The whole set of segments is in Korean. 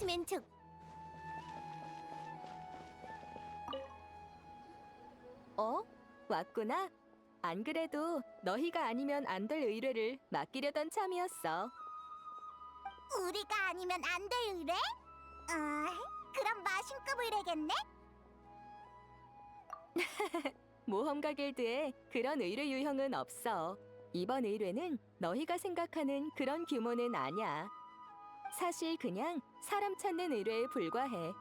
해주면 좋... 왔구나. 안 그래도 너희가 아니면 안 될 의뢰를 맡기려던 참이었어. 우리가 아니면 안 될 의뢰? 그럼 마신급 의뢰겠네? 모험가 길드에 그런 의뢰 유형은 없어. 이번 의뢰는 너희가 생각하는 그런 규모는 아니야. 사실 그냥 사람 찾는 의뢰에 불과해.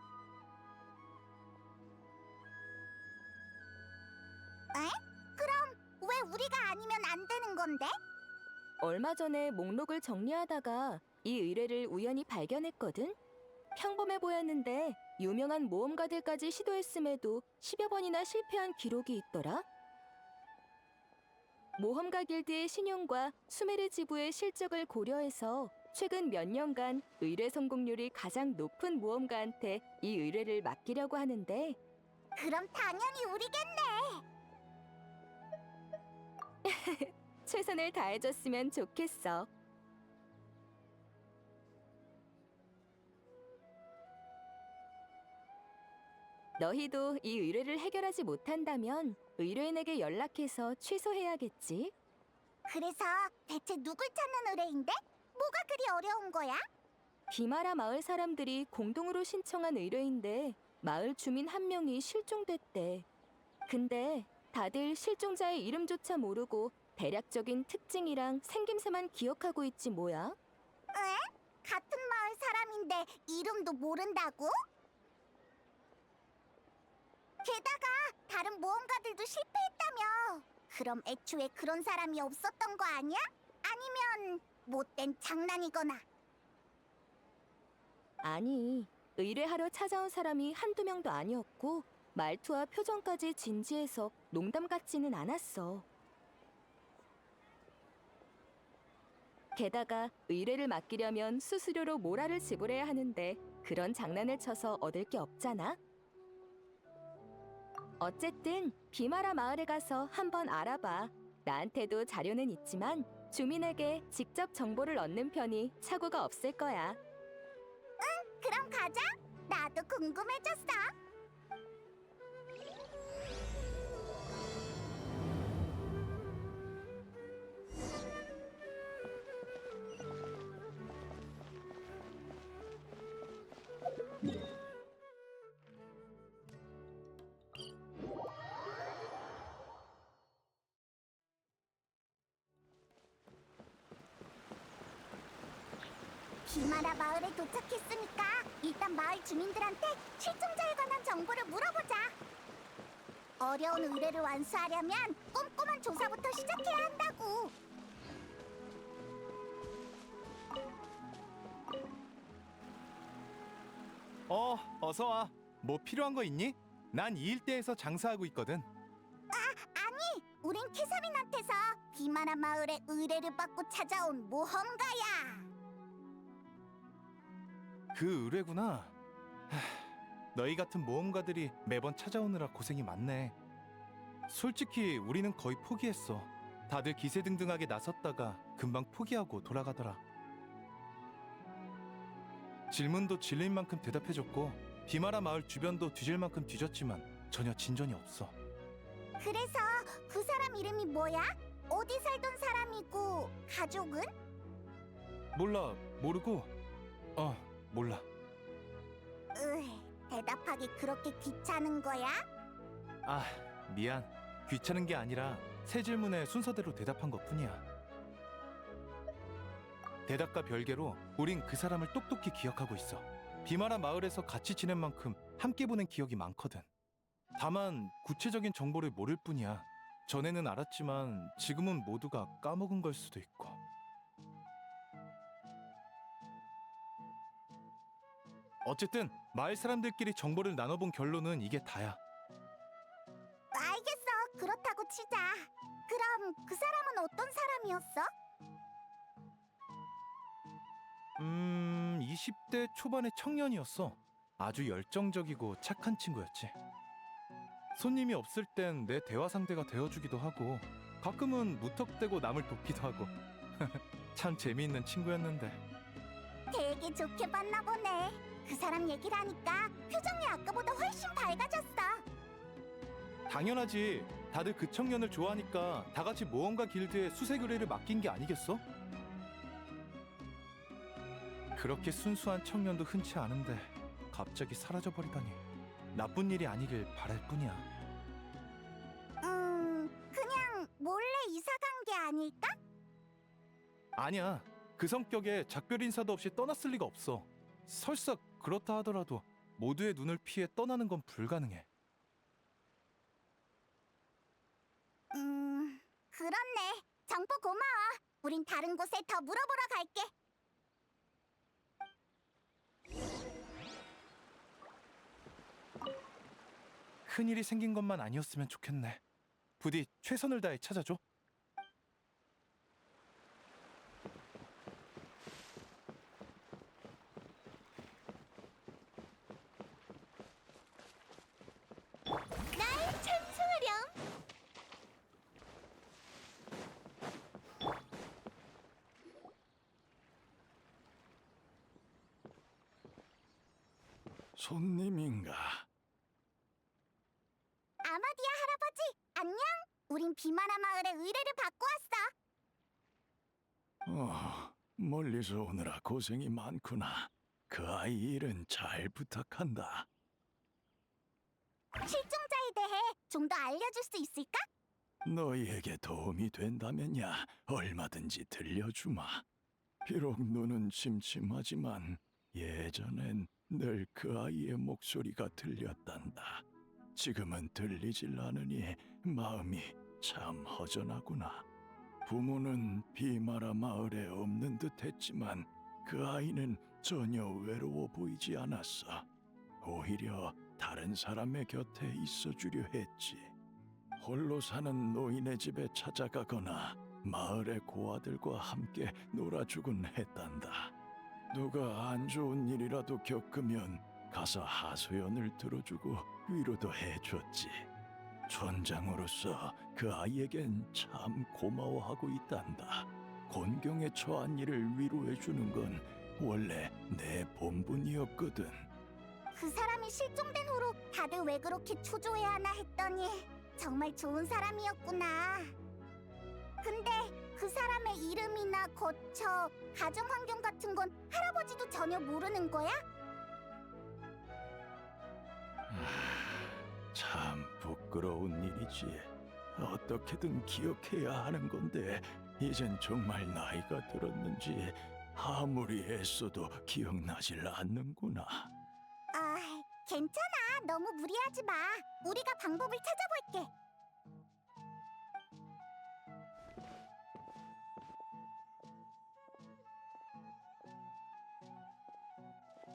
그럼 왜 우리가 아니면 안 되는 건데? 얼마 전에 목록을 정리하다가 이 의뢰를 우연히 발견했거든? 평범해 보였는데 유명한 모험가들까지 시도했음에도 10여 번이나 실패한 기록이 있더라. 모험가 길드의 신용과 수메르 지부의 실적을 고려해서 최근 몇 년간 의뢰 성공률이 가장 높은 모험가한테 이 의뢰를 맡기려고 하는데 그럼 당연히 우리겠네. 최선을 다해줬으면 좋겠어. 너희도 이 의뢰를 해결하지 못한다면 의뢰인에게 연락해서 취소해야겠지. 그래서 대체 누굴 찾는 의뢰인데? 뭐가 그리 어려운 거야? 비마라 마을 사람들이 공동으로 신청한 의뢰인데 마을 주민 한 명이 실종됐대. 근데 다들 실종자의 이름조차 모르고 대략적인 특징이랑 생김새만 기억하고 있지 뭐야? 에? 같은 마을 사람인데 이름도 모른다고? 게다가 다른 모험가들도 실패했다며. 그럼 애초에 그런 사람이 없었던 거 아니야? 아니면 못된 장난이거나. 아니, 의뢰하러 찾아온 사람이 한두 명도 아니었고 말투와 표정까지 진지해서 농담 같지는 않았어. 게다가 의뢰를 맡기려면 수수료로 모라를 지불해야 하는데 그런 장난을 쳐서 얻을 게 없잖아. 어쨌든 비마라 마을에 가서 한번 알아봐. 나한테도 자료는 있지만 주민에게 직접 정보를 얻는 편이 착오가 없을 거야. 그럼 가자. 나도 궁금해졌어. 비마라 마을에 도착했으니까 일단 마을 주민들한테 실종자에 관한 정보를 물어보자. 어려운 의뢰를 완수하려면 꼼꼼한 조사부터 시작해야 한다고. 어서 와. 뭐 필요한 거 있니? 난 이 일대에서 장사하고 있거든. 아니, 우린 캐서린한테서 비마라 마을에 의뢰를 받고 찾아온 모험가야. 그 의뢰구나. 너희 같은 모험가들이 매번 찾아오느라 고생이 많네. 솔직히 우리는 거의 포기했어. 다들 기세등등하게 나섰다가 금방 포기하고 돌아가더라. 질문도 질릴 만큼 대답해줬고 비마라 마을 주변도 뒤질 만큼 뒤졌지만 전혀 진전이 없어. 그래서 그 사람 이름이 뭐야? 어디 살던 사람이고 가족은? 몰라, 모르고. 몰라. 대답하기 그렇게 귀찮은 거야? 아, 미안. 귀찮은 게 아니라 새 질문에 순서대로 대답한 것뿐이야. 대답과 별개로 우린 그 사람을 똑똑히 기억하고 있어. 비마라 마을에서 같이 지낸 만큼 함께 보낸 기억이 많거든. 다만 구체적인 정보를 모를 뿐이야. 전에는 알았지만 지금은 모두가 까먹은 걸 수도 있고. 어쨌든 마을 사람들끼리 정보를 나눠본 결론은 이게 다야. 알겠어. 그렇다고 치자. 그럼 그 사람은 어떤 사람이었어? 20대 초반의 청년이었어. 아주 열정적이고 착한 친구였지. 손님이 없을 땐 내 대화 상대가 되어주기도 하고 가끔은 무턱대고 남을 돕기도 하고 참 재미있는 친구였는데. 되게 좋게 봤나 보네. 그 사람 얘기를 하니까 표정이 아까보다 훨씬 밝아졌어. 당연하지. 다들 그 청년을 좋아하니까 다 같이 모험가 길드에 수색 의뢰를 맡긴 게 아니겠어? 그렇게 순수한 청년도 흔치 않은데 갑자기 사라져버리다니. 나쁜 일이 아니길 바랄 뿐이야. 그냥 몰래 이사 간 게 아닐까? 아니야. 그 성격에 작별 인사도 없이 떠났을 리가 없어. 설사 그렇다 하더라도 모두의 눈을 피해 떠나는 건 불가능해. 그렇네. 정보 고마워. 우린 다른 곳에 더 물어보러 갈게. 큰일이 생긴 것만 아니었으면 좋겠네. 부디 최선을 다해 찾아줘. 날 찬송하렴. 손님인가? 아마디아 할아버지, 안녕. 우린 비마라 마을에 의뢰를 받고 왔어. 멀리서 오느라 고생이 많구나. 그 아이 일은 잘 부탁한다. 실종자에 대해 좀 더 알려줄 수 있을까? 너희에게 도움이 된다면야 얼마든지 들려주마. 비록 눈은 침침하지만 예전엔 늘 그 아이의 목소리가 들렸단다. 지금은 들리질 않으니 마음이 참 허전하구나. 부모는 비마라 마을에 없는 듯했지만 그 아이는 전혀 외로워 보이지 않았어. 오히려 다른 사람의 곁에 있어주려 했지. 홀로 사는 노인의 집에 찾아가거나 마을의 고아들과 함께 놀아주곤 했단다. 누가 안 좋은 일이라도 겪으면 가서 하소연을 들어주고 위로도 해줬지. 촌장으로서 그 아이에겐 참 고마워하고 있단다. 곤경에 처한 이를 위로해주는 건 원래 내 본분이었거든. 그 사람이 실종된 후로 다들 왜 그렇게 초조해하나 했더니 정말 좋은 사람이었구나. 근데 그 사람의 이름이나 거처, 가정 환경 같은 건 할아버지도 전혀 모르는 거야? 참 부끄러운 일이지. 어떻게든 기억해야 하는 건데 이젠 정말 나이가 들었는지 아무리 애써도 기억나질 않는구나. 아, 괜찮아. 너무 무리하지 마. 우리가 방법을 찾아볼게.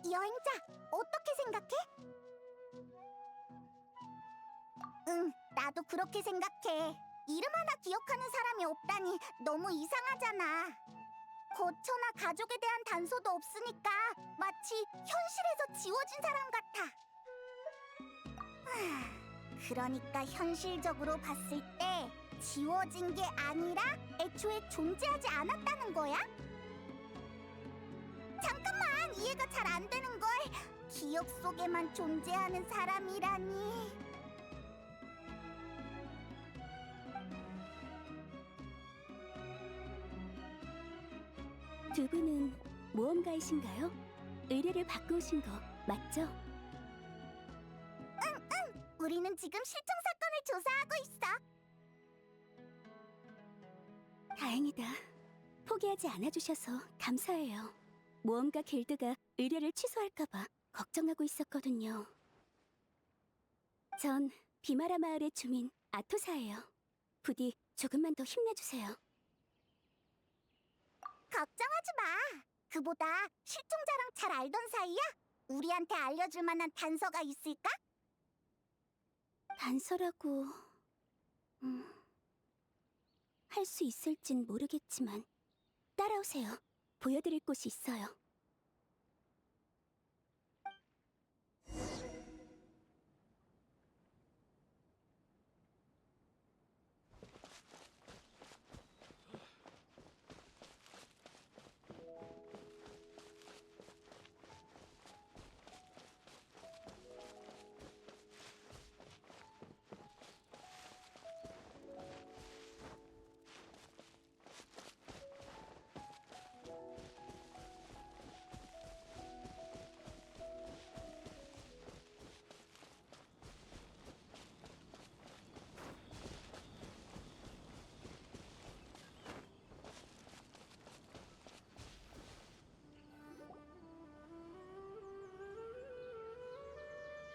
여행자, 어떻게 생각해? 응, 나도 그렇게 생각해. 이름 하나 기억하는 사람이 없다니 너무 이상하잖아. 거처나 가족에 대한 단서도 없으니까 마치 현실에서 지워진 사람 같아. 그러니까 현실적으로 봤을 때 지워진 게 아니라 애초에 존재하지 않았다는 거야? 잠깐만, 이해가 잘 안 되는 걸. 기억 속에만 존재하는 사람이라니. 두 분은 모험가이신가요? 의뢰를 받고 오신 거 맞죠? 우리는 지금 실종 사건을 조사하고 있어. 다행이다. 포기하지 않아주셔서 감사해요. 모험가 길드가 의뢰를 취소할까봐 걱정하고 있었거든요. 전 비마라 마을의 주민 아토사예요. 부디 조금만 더 힘내주세요. 걱정하지 마. 그보다 실종자랑 잘 알던 사이야? 우리한테 알려줄 만한 단서가 있을까? 단서라고... 할 수 있을진 모르겠지만 따라오세요. 보여드릴 곳이 있어요.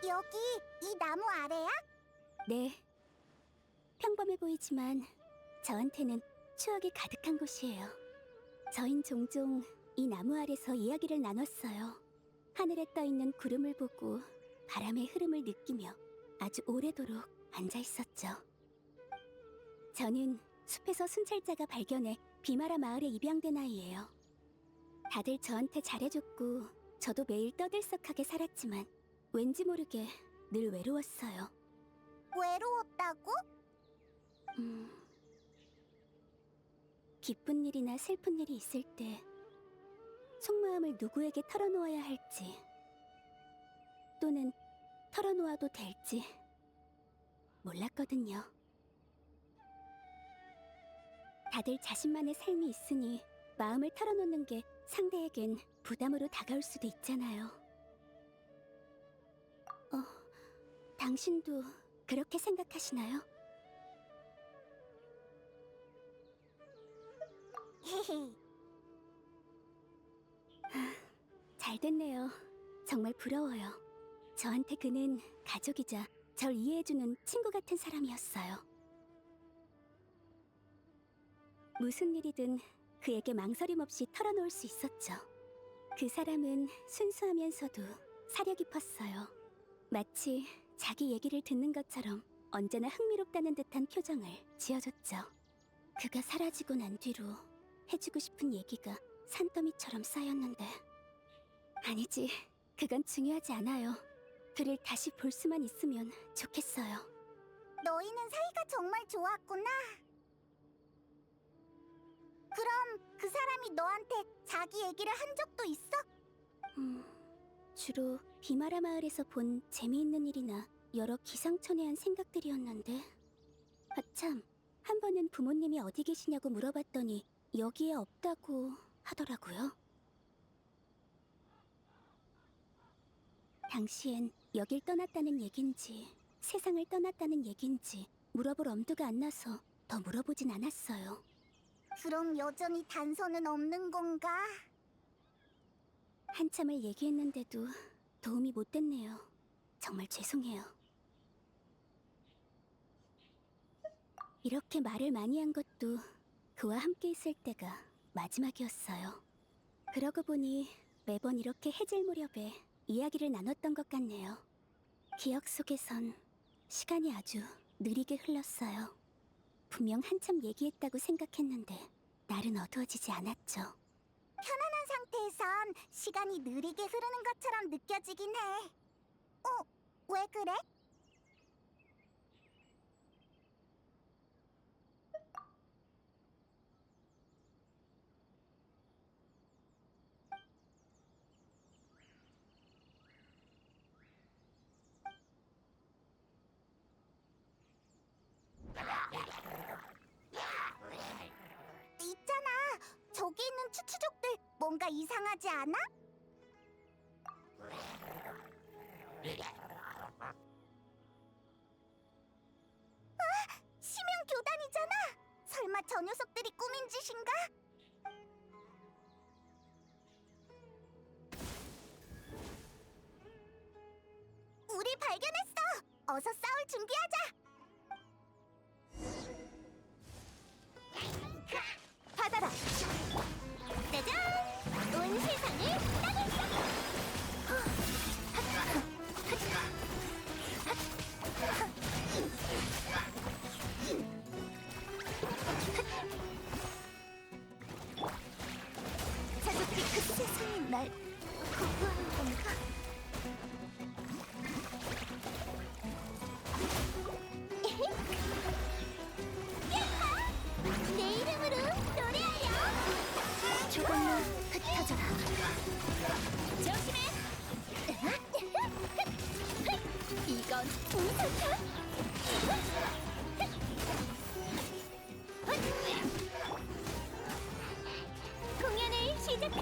여기 이 나무 아래야? 네. 평범해 보이지만 저한테는 추억이 가득한 곳이에요. 저흰 종종 이 나무 아래서 이야기를 나눴어요. 하늘에 떠 있는 구름을 보고 바람의 흐름을 느끼며 아주 오래도록 앉아 있었죠. 저는 숲에서 순찰자가 발견해 비마라 마을에 입양된 아이예요. 다들 저한테 잘해줬고 저도 매일 떠들썩하게 살았지만 왠지 모르게 늘 외로웠어요. 외로웠다고? 기쁜 일이나 슬픈 일이 있을 때 속마음을 누구에게 털어놓아야 할지 또는 털어놓아도 될지 몰랐거든요. 다들 자신만의 삶이 있으니 마음을 털어놓는 게 상대에겐 부담으로 다가올 수도 있잖아요. 당신도 그렇게 생각하시나요? 헤헤. 잘 됐네요. 정말 부러워요. 저한테 그는 가족이자 절 이해해주는 친구 같은 사람이었어요. 무슨 일이든 그에게 망설임 없이 털어놓을 수 있었죠. 그 사람은 순수하면서도 사려 깊었어요. 마치 자기 얘기를 듣는 것처럼 언제나 흥미롭다는 듯한 표정을 지어줬죠. 그가 사라지고 난 뒤로 해주고 싶은 얘기가 산더미처럼 쌓였는데 아니지, 그건 중요하지 않아요. 그를 다시 볼 수만 있으면 좋겠어요. 너희는 사이가 정말 좋았구나. 그럼 그 사람이 너한테 자기 얘기를 한 적도 있어? 주로 비마라 마을에서 본 재미있는 일이나 여러 기상천외한 생각들이었는데 참, 한 번은 부모님이 어디 계시냐고 물어봤더니 여기에 없다고 하더라고요. 당시엔 여길 떠났다는 얘긴지 세상을 떠났다는 얘긴지 물어볼 엄두가 안 나서 더 물어보진 않았어요. 그럼 여전히 단서는 없는 건가? 한참을 얘기했는데도 도움이 못 됐네요. 정말 죄송해요. 이렇게 말을 많이 한 것도 그와 함께 있을 때가 마지막이었어요. 그러고 보니 매번 이렇게 해질 무렵에 이야기를 나눴던 것 같네요. 기억 속에선 시간이 아주 느리게 흘렀어요. 분명 한참 얘기했다고 생각했는데 날은 어두워지지 않았죠. 편안한 상태에선 시간이 느리게 흐르는 것처럼 느껴지긴 해. 왜 그래? 있잖아, 저기 있는 추추족들 뭔가 이상하지 않아? 심형 교단이잖아. 설마 저 녀석들이 꾸민 짓인가? 우리 발견했어. 어서 싸울 준비하자. 받아라. 짜잔! 온 세상을 따돌려. 자극히 그 세상이 날 거부하는 건가? 내 이름으로 노래하렴. 조금만 흩어져라. 조심해. 이건 우선탄. 공연을 시작해.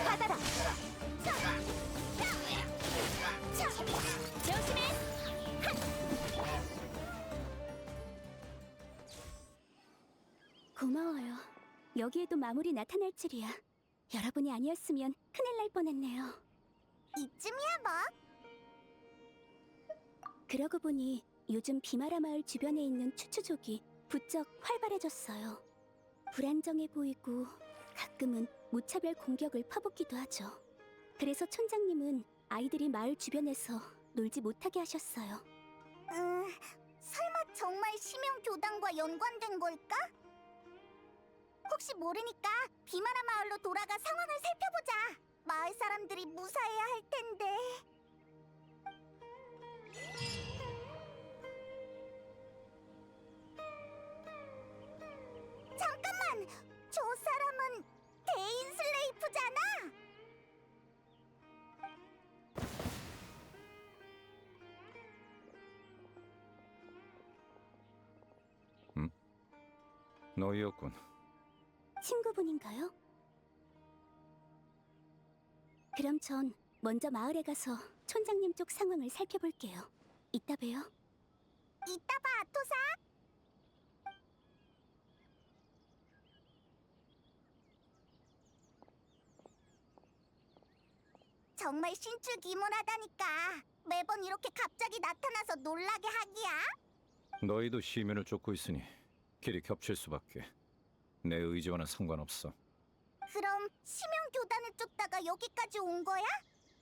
받아라. 조심해. 고마워요. 여기에도 마무리 나타날 줄이야. 여러분이 아니었으면 큰일 날 뻔했네요. 이쯤이야 뭐. 그러고 보니 요즘 비마라 마을 주변에 있는 추추족이 부쩍 활발해졌어요. 불안정해 보이고 가끔은 무차별 공격을 퍼붓기도 하죠. 그래서 촌장님은 아이들이 마을 주변에서 놀지 못하게 하셨어요. 설마 정말 심형 교단과 연관된 걸까? 혹시 모르니까 비마라 마을로 돌아가 상황을 살펴보자. 마을 사람들이 무사해야 할 텐데. 잠깐만! 저 사람은 대인 슬레이프잖아! 너희였군. 친구분인가요? 그럼 전 먼저 마을에 가서 촌장님 쪽 상황을 살펴볼게요. 이따 봬요. 이따 봐, 아토사! 정말 신출귀몰하다니까. 매번 이렇게 갑자기 나타나서 놀라게 하기야? 너희도 시면을 쫓고 있으니 길이 겹칠 수밖에. 내 의지와는 상관없어. 그럼 심형 교단을 쫓다가 여기까지 온 거야?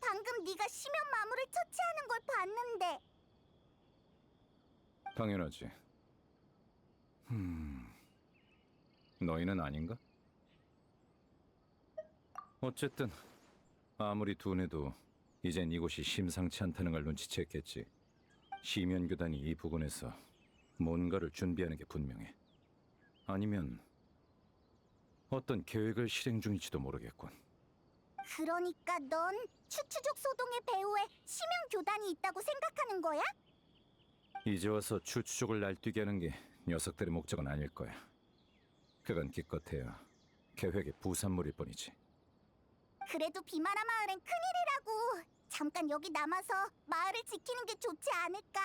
방금 네가 심형 마무를 처치하는 걸 봤는데. 당연하지. 너희는 아닌가? 어쨌든 아무리 둔해도 이젠 이곳이 심상치 않다는 걸 눈치챘겠지. 시면 교단이 이 부근에서 뭔가를 준비하는 게 분명해. 아니면 어떤 계획을 실행 중일지도 모르겠군. 그러니까 넌 추추족 소동의 배후에 심형 교단이 있다고 생각하는 거야? 이제 와서 추추족을 날뛰게 하는 게 녀석들의 목적은 아닐 거야. 그건 기껏해야 계획의 부산물일 뿐이지. 그래도 비마라 마을엔 큰일이라고. 잠깐 여기 남아서 마을을 지키는 게 좋지 않을까?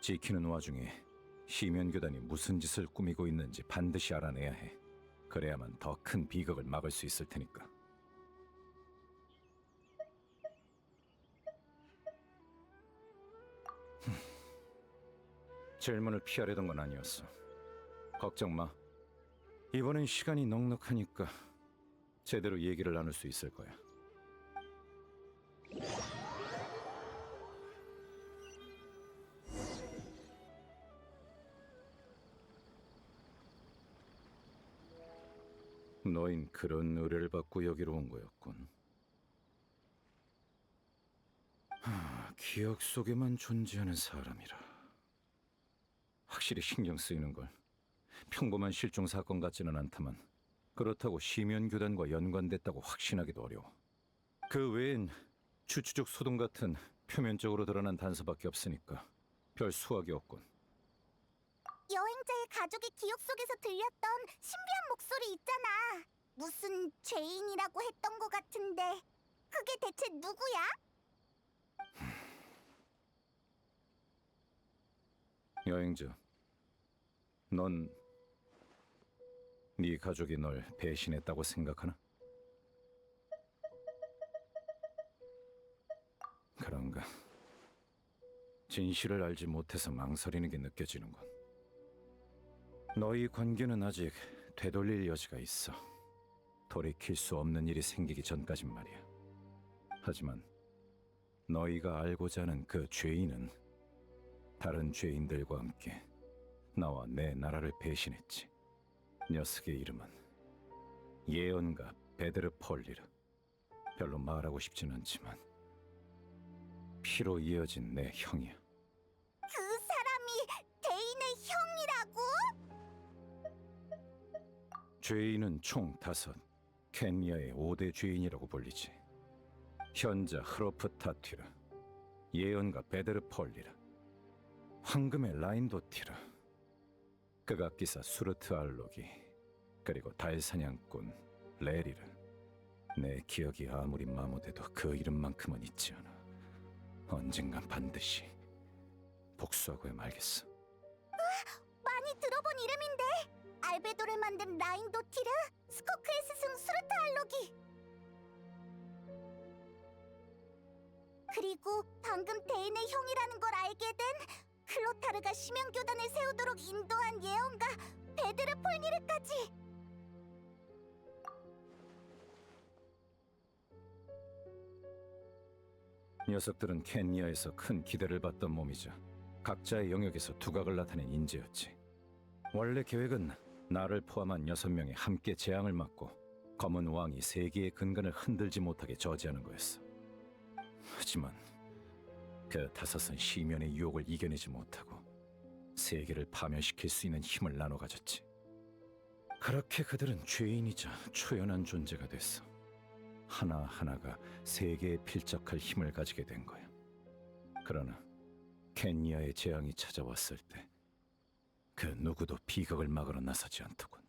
지키는 와중에 시면교단이 무슨 짓을 꾸미고 있는지 반드시 알아내야 해. 그래야만 더 큰 비극을 막을 수 있을 테니까. 질문을 피하려던 건 아니었어. 걱정 마. 이번엔 시간이 넉넉하니까 제대로 얘기를 나눌 수 있을 거야. 너흰 그런 의뢰를 받고 여기로 온 거였군. 기억 속에만 존재하는 사람이라. 확실히 신경 쓰이는 걸. 평범한 실종 사건 같지는 않다만 그렇다고 시면교단과 연관됐다고 확신하기도 어려워. 그 외엔 추추족 소동 같은 표면적으로 드러난 단서밖에 없으니까 별 수확이 없군. 여행자의 가족의 기억 속에서 들렸던 신비한 목소리 있잖아. 무슨 죄인이라고 했던 것 같은데 그게 대체 누구야? 여행자, 넌 네 가족이 널 배신했다고 생각하나? 그런가? 진실을 알지 못해서 망설이는 게 느껴지는군. 너희 관계는 아직 되돌릴 여지가 있어. 돌이킬 수 없는 일이 생기기 전까진 말이야. 하지만 너희가 알고자 하는 그 죄인은 다른 죄인들과 함께 나와 내 나라를 배신했지. 녀석의 이름은 예언가 베드르 폴리르. 별로 말하고 싶진 않지만 피로 이어진 내 형이야. 그 사람이 대인의 형이라고? 죄인은 총 5. 켄리아의 5대 죄인이라고 불리지. 현자 흐로프타티르, 예언가 베드르 폴리르, 황금의 라인도티르, 극악기사 수르트 알로기, 그리고 달사냥꾼 레리르. 내 기억이 아무리 마모돼도 그 이름만큼은 잊지 않아. 언젠간 반드시 복수하고야 말겠어. 많이 들어본 이름인데. 알베도를 만든 라인도티르, 스코크의 스승 수르트 알로기. 그리고 방금 데인의 형이라는 걸 알게 된 클로타르가 심연교단을 세우도록 인도한 예언가 베드르 폴니르까지. 녀석들은 켄니아에서 큰 기대를 받던 몸이자 각자의 영역에서 두각을 나타낸 인재였지. 원래 계획은 나를 포함한 6명이 함께 재앙을 막고 검은 왕이 세계의 근간을 흔들지 못하게 저지하는 거였어. 하지만 그 5은 시면의 유혹을 이겨내지 못하고 세계를 파멸시킬 수 있는 힘을 나눠 가졌지. 그렇게 그들은 죄인이자 초연한 존재가 됐어. 하나하나가 세계에 필적할 힘을 가지게 된 거야. 그러나 켄니아의 재앙이 찾아왔을 때 그 누구도 비극을 막으러 나서지 않더군.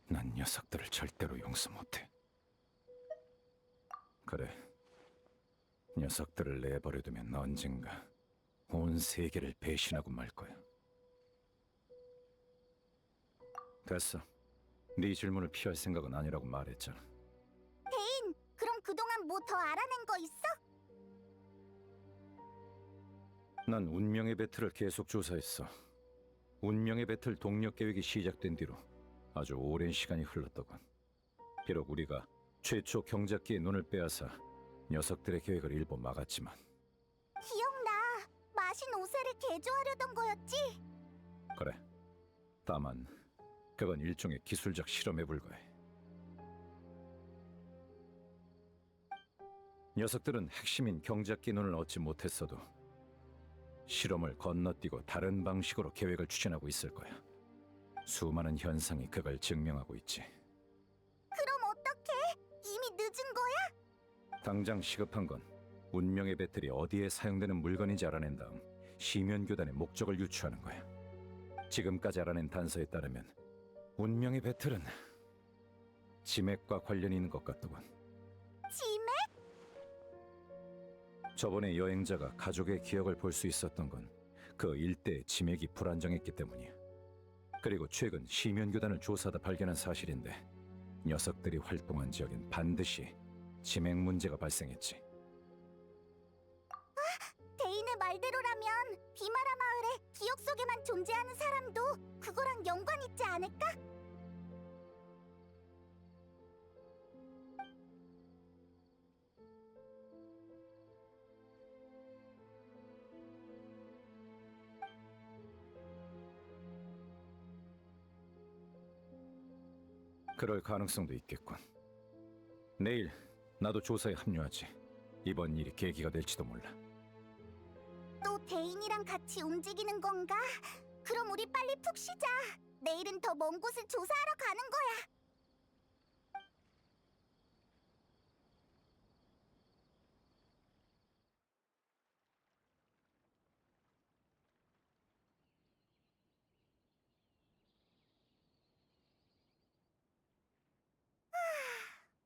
난 녀석들을 절대로 용서 못해. 그래, 녀석들을 내버려두면 언젠가 온 세계를 배신하고 말 거야. 됐어. 네 질문을 피할 생각은 아니라고 말했잖아. 데인, 그럼 그동안 뭐 더 알아낸 거 있어? 난 운명의 배틀을 계속 조사했어. 운명의 배틀 동력 계획이 시작된 뒤로 아주 오랜 시간이 흘렀더군. 비록 우리가 최초 경작기의 눈을 빼앗아 녀석들의 계획을 일부 막았지만 기억나. 마신 오세를 개조하려던 거였지? 그래. 다만 그건 일종의 기술적 실험에 불과해. 녀석들은 핵심인 경작기 눈을 얻지 못했어도 실험을 건너뛰고 다른 방식으로 계획을 추진하고 있을 거야. 수많은 현상이 그걸 증명하고 있지. 그럼 어떡해? 이미 늦은 거야? 당장 시급한 건 운명의 배틀이 어디에 사용되는 물건인지 알아낸 다음 시면교단의 목적을 유추하는 거야. 지금까지 알아낸 단서에 따르면 운명의 배틀은 지맥과 관련이 있는 것 같더군. 지맥? 저번에 여행자가 가족의 기억을 볼 수 있었던 건 그 일대의 지맥이 불안정했기 때문이야. 그리고 최근 시면교단을 조사하다 발견한 사실인데 녀석들이 활동한 지역엔 반드시 지맥 문제가 발생했지. 데인의 말대로라면 비마라 마을에 기억 속에만 존재하는 사람도 그거랑 연관 있지 않을까? 그럴 가능성도 있겠군. 내일 나도 조사에 합류하지. 이번 일이 계기가 될지도 몰라. 또 데인이랑 같이 움직이는 건가? 그럼 우리 빨리 푹 쉬자. 내일은 더 먼 곳을 조사하러 가는 거야.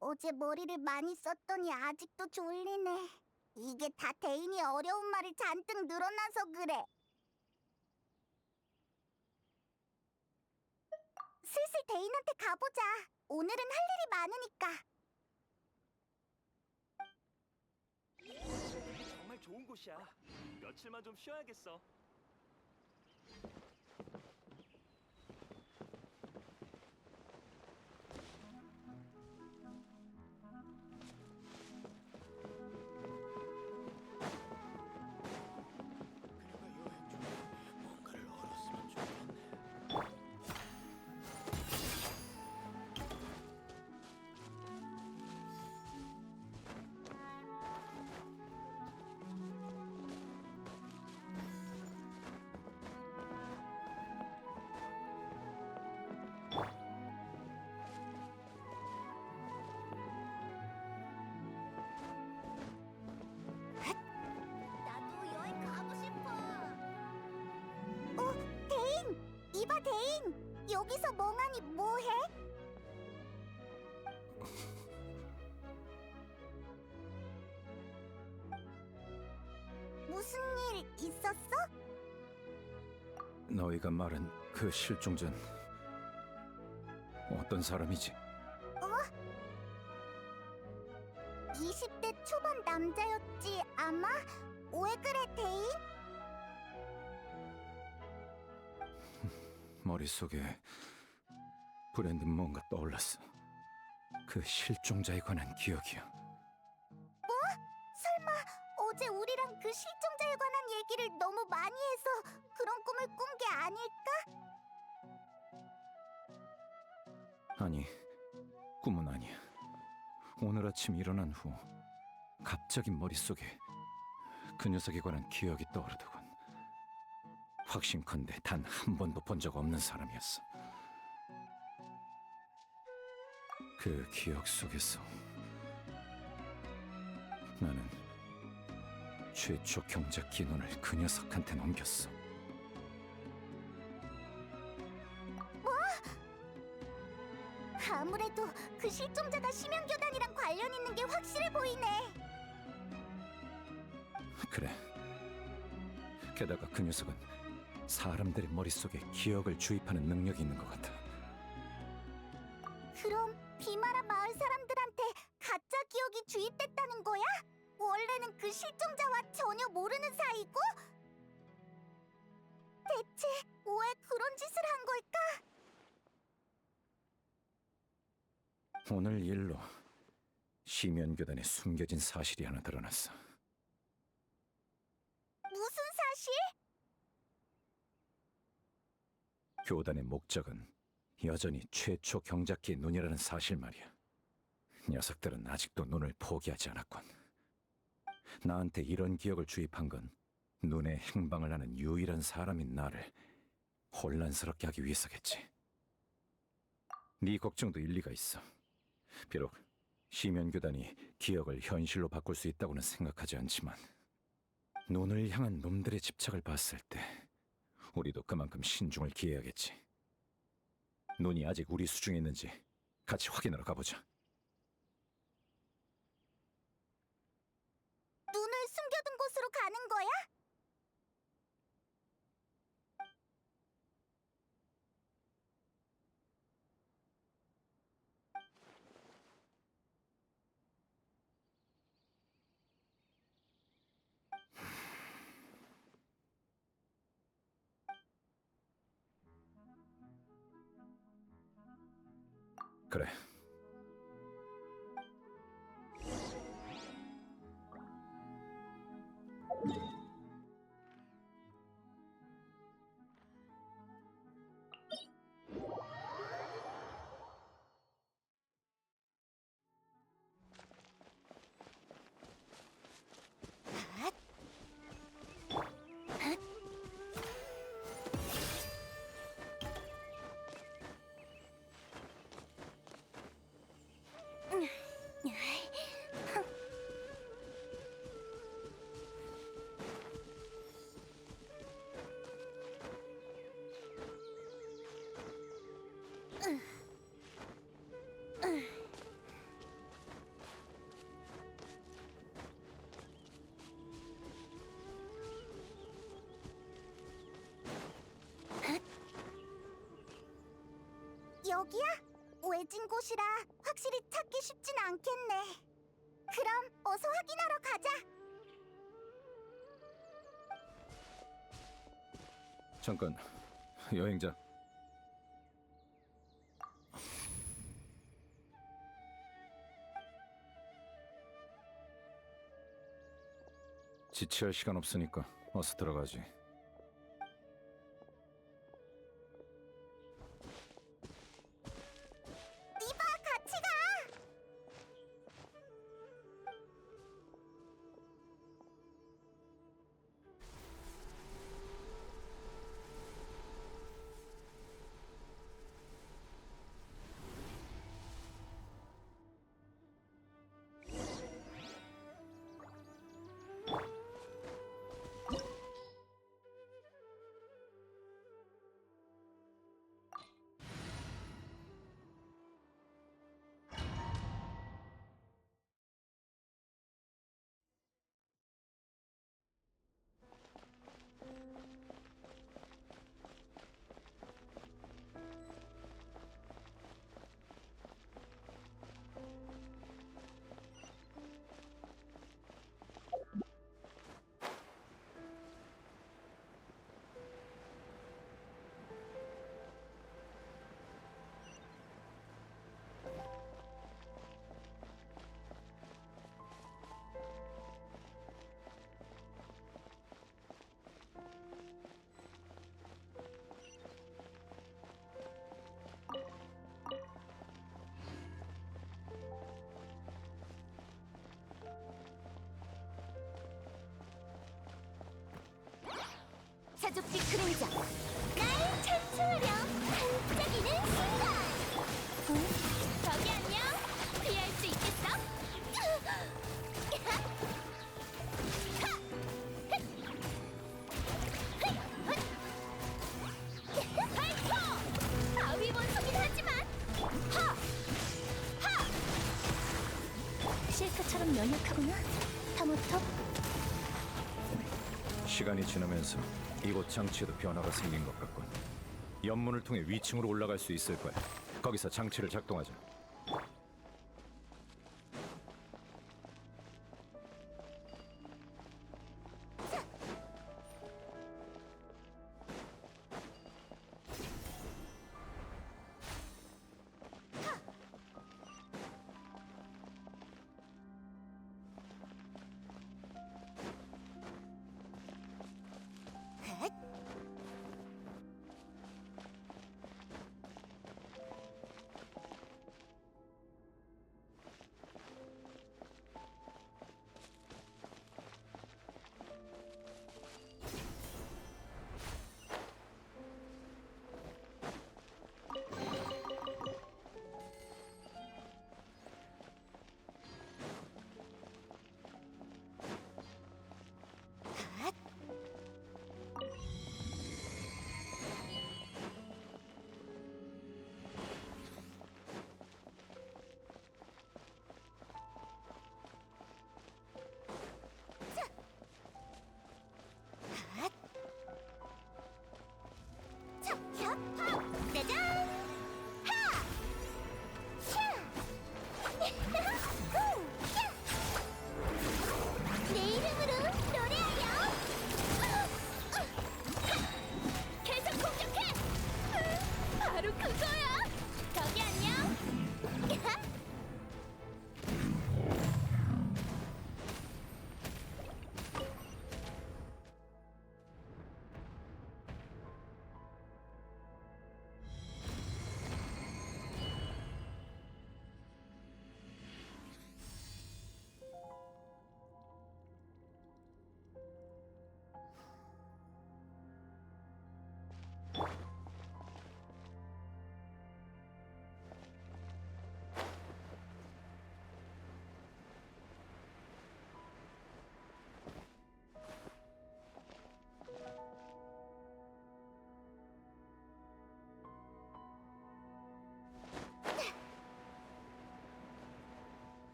어제 머리를 많이 썼더니 아직도 졸리네. 이게 다 데인이 어려운 말을 잔뜩 늘어나서 그래. 슬슬 데인한테 가보자. 오늘은 할 일이 많으니까. 정말 좋은 곳이야. 며칠만 좀 쉬어야겠어. 나도 여행 가고 싶어. 데인! 이봐, 데인! 여기서 멍하니 뭐해? 무슨 일 있었어? 너희가 말한 그 실종자는 어떤 사람이지? 20대 초반 남자였지 아마? 왜 그래 데인? 머릿속에 불현듯 뭔가 떠올랐어. 그 실종자에 관한 기억이야. 설마 어제 우리랑 그 실종자에 관한 얘기를 너무 많이 해서 그런 꿈을 꾼 게 아닐까? 아니, 꿈은 아니야. 오늘 아침 일어난 후 갑자기 머릿속에 그 녀석에 관한 기억이 떠오르더군. 확신컨대 단 한 번도 본 적 없는 사람이었어. 그 기억 속에서 나는 최초 경작 기논을 그 녀석한테 넘겼어. 아무래도 그 실종자가 심연교단이랑 관련 있는 게 확실해 보이네. 그래. 게다가 그 녀석은 사람들의 머릿속에 기억을 주입하는 능력이 있는 것 같아. 그럼 비마라 마을 사람들한테 가짜 기억이 주입됐다는 거야? 원래는 그 실종자와 전혀 모르는 사이고? 대체 왜 그런 짓을 한 걸까? 오늘 일로 심연교단에 숨겨진 사실이 하나 드러났어. 무슨 사실? 교단의 목적은 여전히 최초 경작기의 눈이라는 사실 말이야. 녀석들은 아직도 눈을 포기하지 않았군. 나한테 이런 기억을 주입한 건 눈에 행방을 하는 유일한 사람인 나를 혼란스럽게 하기 위해서겠지. 네 걱정도 일리가 있어. 비록 심연교단이 기억을 현실로 바꿀 수 있다고는 생각하지 않지만 눈을 향한 놈들의 집착을 봤을 때 우리도 그만큼 신중을 기해야겠지. 눈이 아직 우리 수중에 있는지 같이 확인하러 가보자. 눈을 숨겨둔 곳으로 가는 거야? 그래. 여기야? 외진 곳이라 확실히 찾기 쉽진 않겠네. 그럼 어서 확인하러 가자. 잠깐, 여행자. 지체할 시간 없으니까 어서 들어가지. 이봐, 같이 가. 좀 연약하구나. 타모톱. 시간이 지나면서 이곳 장치에도 변화가 생긴 것 같군. 연문을 통해 위층으로 올라갈 수 있을 거야. 거기서 장치를 작동하자. 짜잔! 하! 샤! 후! 야! 내 이름으로 노래하여! 계속 공격해! 바로 그거야! 거기 안녕!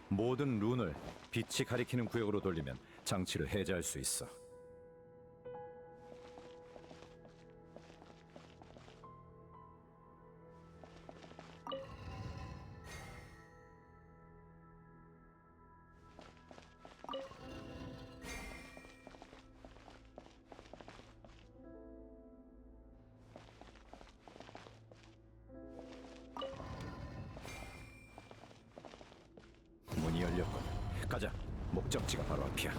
모든 룬을 빛이 가리키는 구역으로 돌리면 장치를 해제할 수 있어. 문이 열렸군. 가자. 목적지가 바로 앞이야.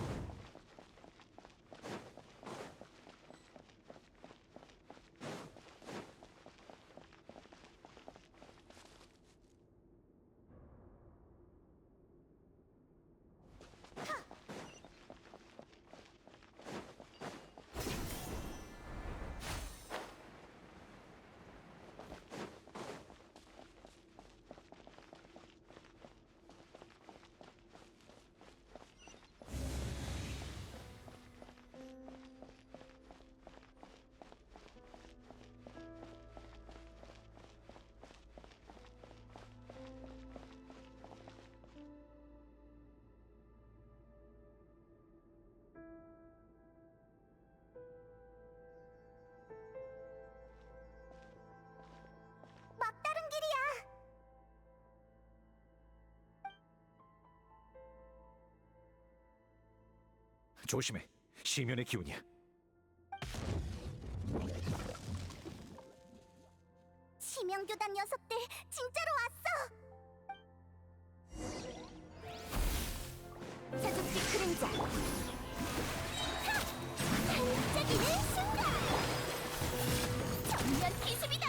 막다른 길이야! 조심해. 시면의 기운이야. 치명교단 녀석들 진짜로 왔어! 사족지 그림자! 하! 반짝이는 순간! 정면 기습이다!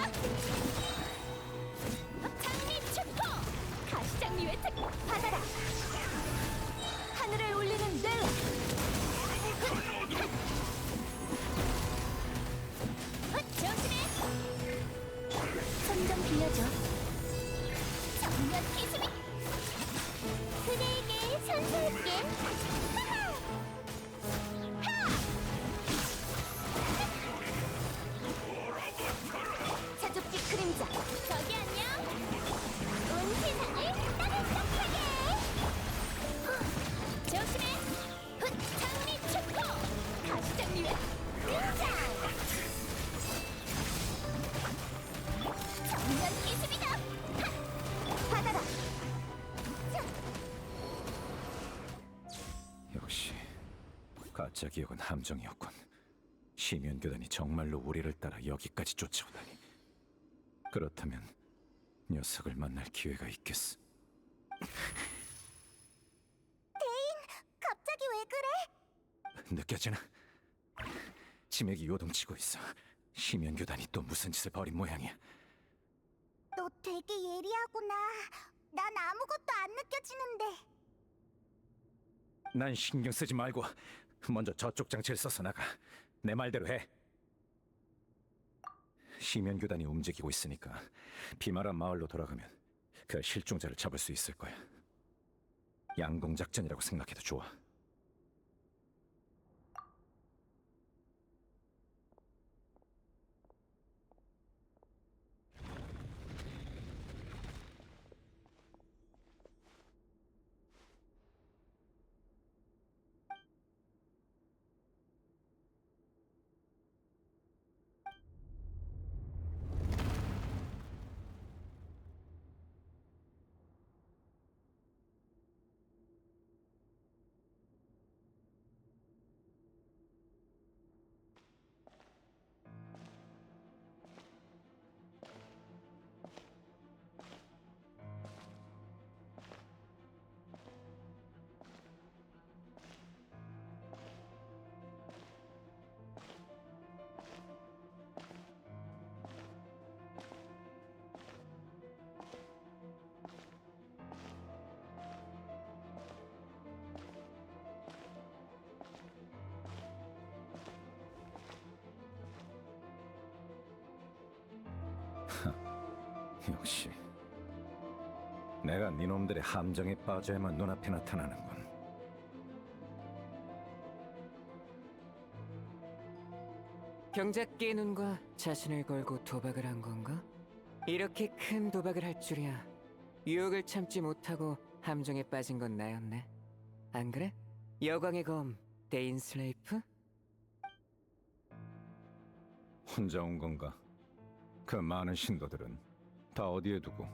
장미 축포! 가시장미의 특 받아라! 하늘을 울리는 넬라! 조심해! 손 좀 빌려줘. 정면 기습이! 그대에게 선사할게! 하하! 하! 사족지 그림자! 저기 안녕! 온 세상을 따뜻하게! 가짜 기억은 함정이었군. 시면교단이 정말로 우리를 따라 여기까지 쫓아오다니. 그렇다면 녀석을 만날 기회가 있겠어. 갑자기 왜 그래? 느껴지나? 치맥이 요동치고 있어. 시면교단이 또 무슨 짓을 벌인 모양이야. 너 되게 예리하구나. 난 아무것도 안 느껴지는데. 난 신경 쓰지 말고 먼저 저쪽 장치를 써서 나가. 내 말대로 해. 시면교단이 움직이고 있으니까 비마라 마을로 돌아가면 그 실종자를 잡을 수 있을 거야. 양동작전이라고 생각해도 좋아. 역시 내가 니놈들의 함정에 빠져야만 눈앞에 나타나는군. 경작기의 눈과 자신을 걸고 도박을 한 건가? 이렇게 큰 도박을 할 줄이야. 유혹을 참지 못하고 함정에 빠진 건 나였네. 안 그래? 여광의 검, 데인 슬레이프? 혼자 온 건가? 그 많은 신도들은 다 어디에 두고?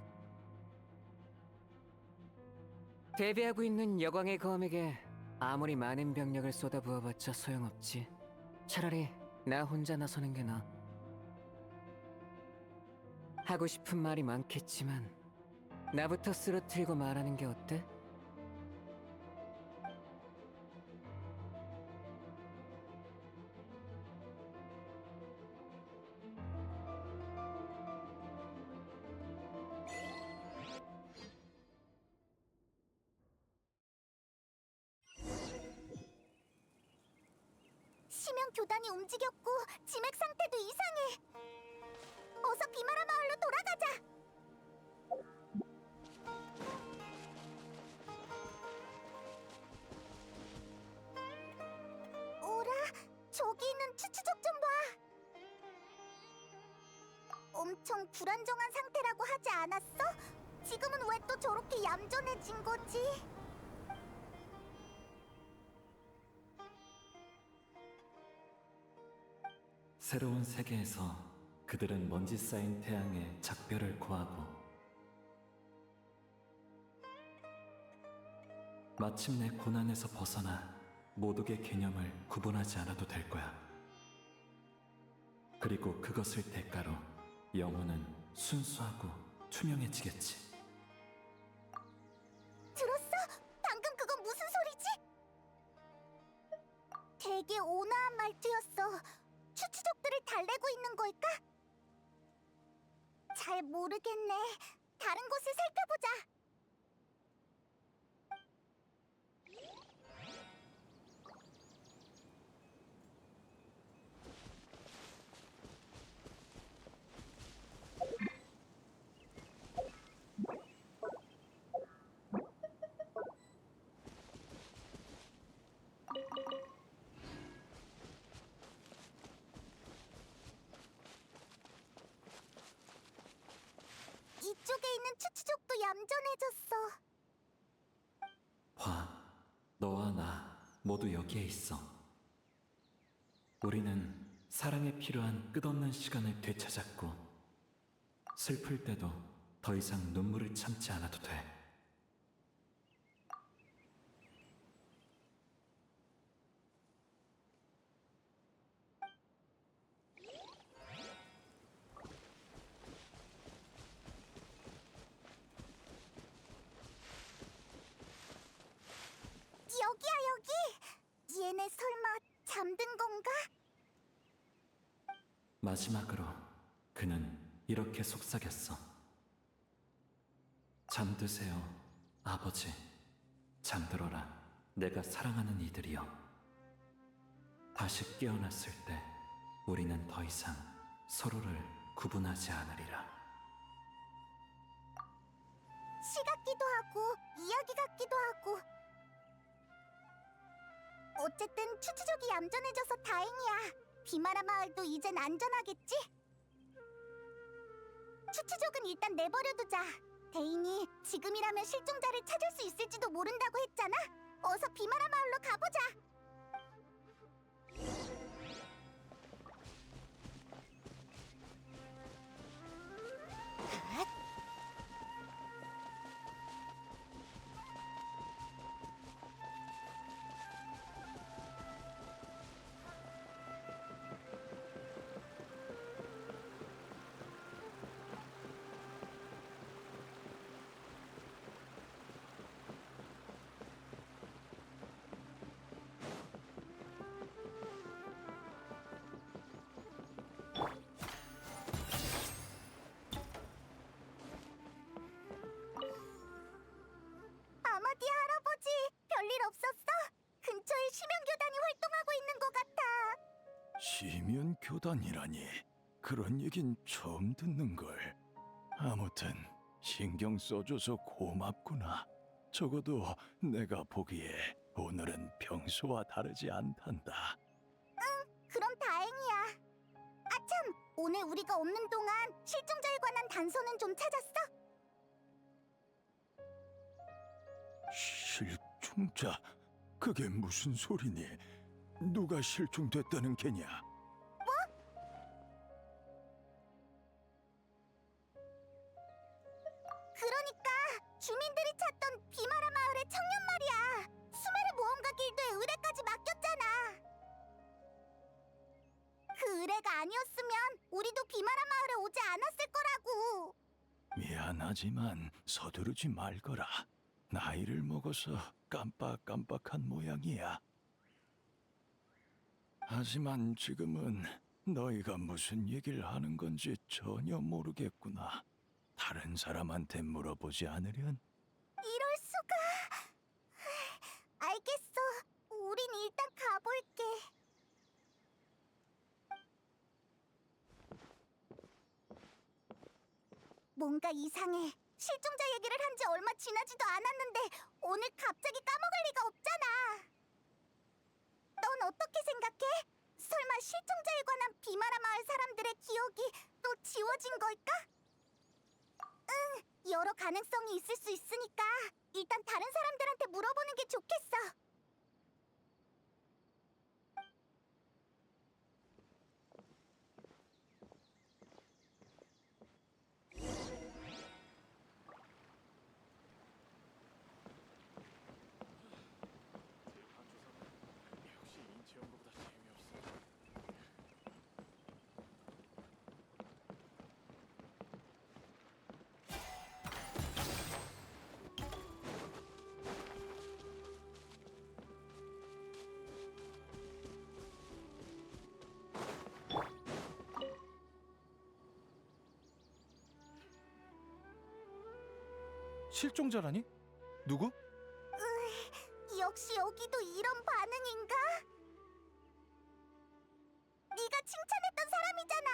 대비하고 있는 여광의 검에게 아무리 많은 병력을 쏟아부어봤자 소용없지. 차라리 나 혼자 나서는 게 나아. 하고 싶은 말이 많겠지만 나부터 쓰러뜨리고 말하는 게 어때? 시면 교단이 움직였고 지맥 상태도 이상해. 어서 비마라 마을로 돌아가자. 오라, 저기 있는 추추족 좀 봐. 엄청 불안정한 상태라고 하지 않았어? 지금은 왜 또 저렇게 얌전해진 거지? 새로운 세계에서 그들은 먼지 쌓인 태양의 작별을 고하고 마침내 고난에서 벗어나 모독의 개념을 구분하지 않아도 될 거야. 그리고 그것을 대가로 영혼은 순수하고 투명해지겠지. 들었어? 방금 그건 무슨 소리지? 되게 온화한 말투였어. 추추족들을 달래고 있는 걸까? 잘 모르겠네. 다른 곳을 살펴보자. 이쪽에 있는 추추족도 얌전해졌어. 봐, 너와 나 모두 여기에 있어. 우리는 사랑에 필요한 끝없는 시간을 되찾았고 슬플 때도 더 이상 눈물을 참지 않아도 돼. 마지막으로 그는 이렇게 속삭였어. 잠드세요, 아버지. 잠들어라, 내가 사랑하는 이들이여. 다시 깨어났을 때 우리는 더 이상 서로를 구분하지 않으리라. 시 같기도 하고 이야기 같기도 하고. 어쨌든 추추족이 얌전해져서 다행이야. 비마라 마을도 이젠 안전하겠지? 추추족은 일단 내버려두자. 대인이 지금이라면 실종자를 찾을 수 있을지도 모른다고 했잖아. 어서 비마라 마을로 가보자. 아마디 할아버지, 별일 없었어? 근처에 심연교단이 활동하고 있는 것 같아. 시면 교단이라니 그런 얘긴 처음 듣는 걸. 아무튼 신경 써줘서 고맙구나. 적어도 내가 보기에 오늘은 평소와 다르지 않단다. 그럼 다행이야. 아참, 오늘 우리가 없는 동안 실종자에 관한 단서는 좀 찾았어? 실종자? 그게 무슨 소리니? 누가 실종됐다는 게냐? 그러니까 주민들이 찾던 비마라 마을의 청년 말이야. 수메르 모험가 길드의 의뢰까지 맡겼잖아. 그 의뢰가 아니었으면 우리도 비마라 마을에 오지 않았을 거라고. 미안하지만 서두르지 말거라. 나이를 먹어서 깜빡깜빡한 모양이야. 하지만 지금은 너희가 무슨 얘기를 하는 건지 전혀 모르겠구나. 다른 사람한테 물어보지 않으련? 이럴 수가. 알겠어. 우린 일단 가볼게. 뭔가 이상해. 실종자 얘기를 한 지 얼마 지나지도 않았는데 오늘 갑자기 까먹을 리가 없잖아. 넌 어떻게 생각해? 설마 실종자에 관한 비마라 마을 사람들의 기억이 또 지워진 걸까? 응, 여러 가능성이 있을 수 있으니까 일단 다른 사람들한테 물어보는 게 좋겠어. 실종자라니? 누구? 역시 여기도 이런 반응인가? 네가 칭찬했던 사람이잖아.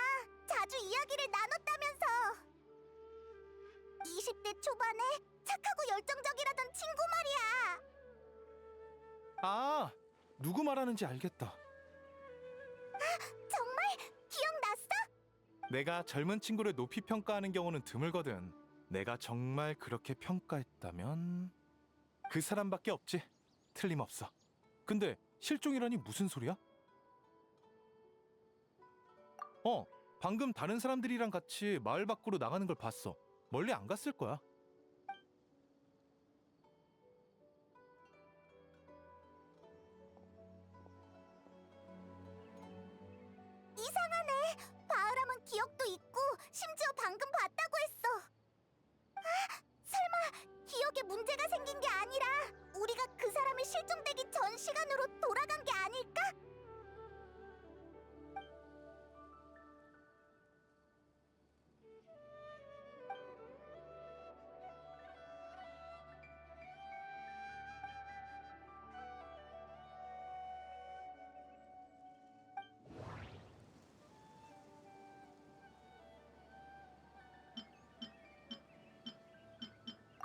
자주 이야기를 나눴다면서. 20대 초반에 착하고 열정적이라던 친구 말이야. 아, 누구 말하는지 알겠다. 정말 기억났어? 내가 젊은 친구를 높이 평가하는 경우는 드물거든. 내가 정말 그렇게 평가했다면 그 사람밖에 없지. 틀림없어. 근데 실종이라니 무슨 소리야? 방금 다른 사람들이랑 같이 마을 밖으로 나가는 걸 봤어. 멀리 안 갔을 거야. 이상하네. 바흐람은 기억도 있고 심지어 방금 봤다고 했어. 설마 기억에 문제가 생긴 게 아니라 우리가 그 사람이 실종되기 전 시간으로 돌아간 게 아닐까?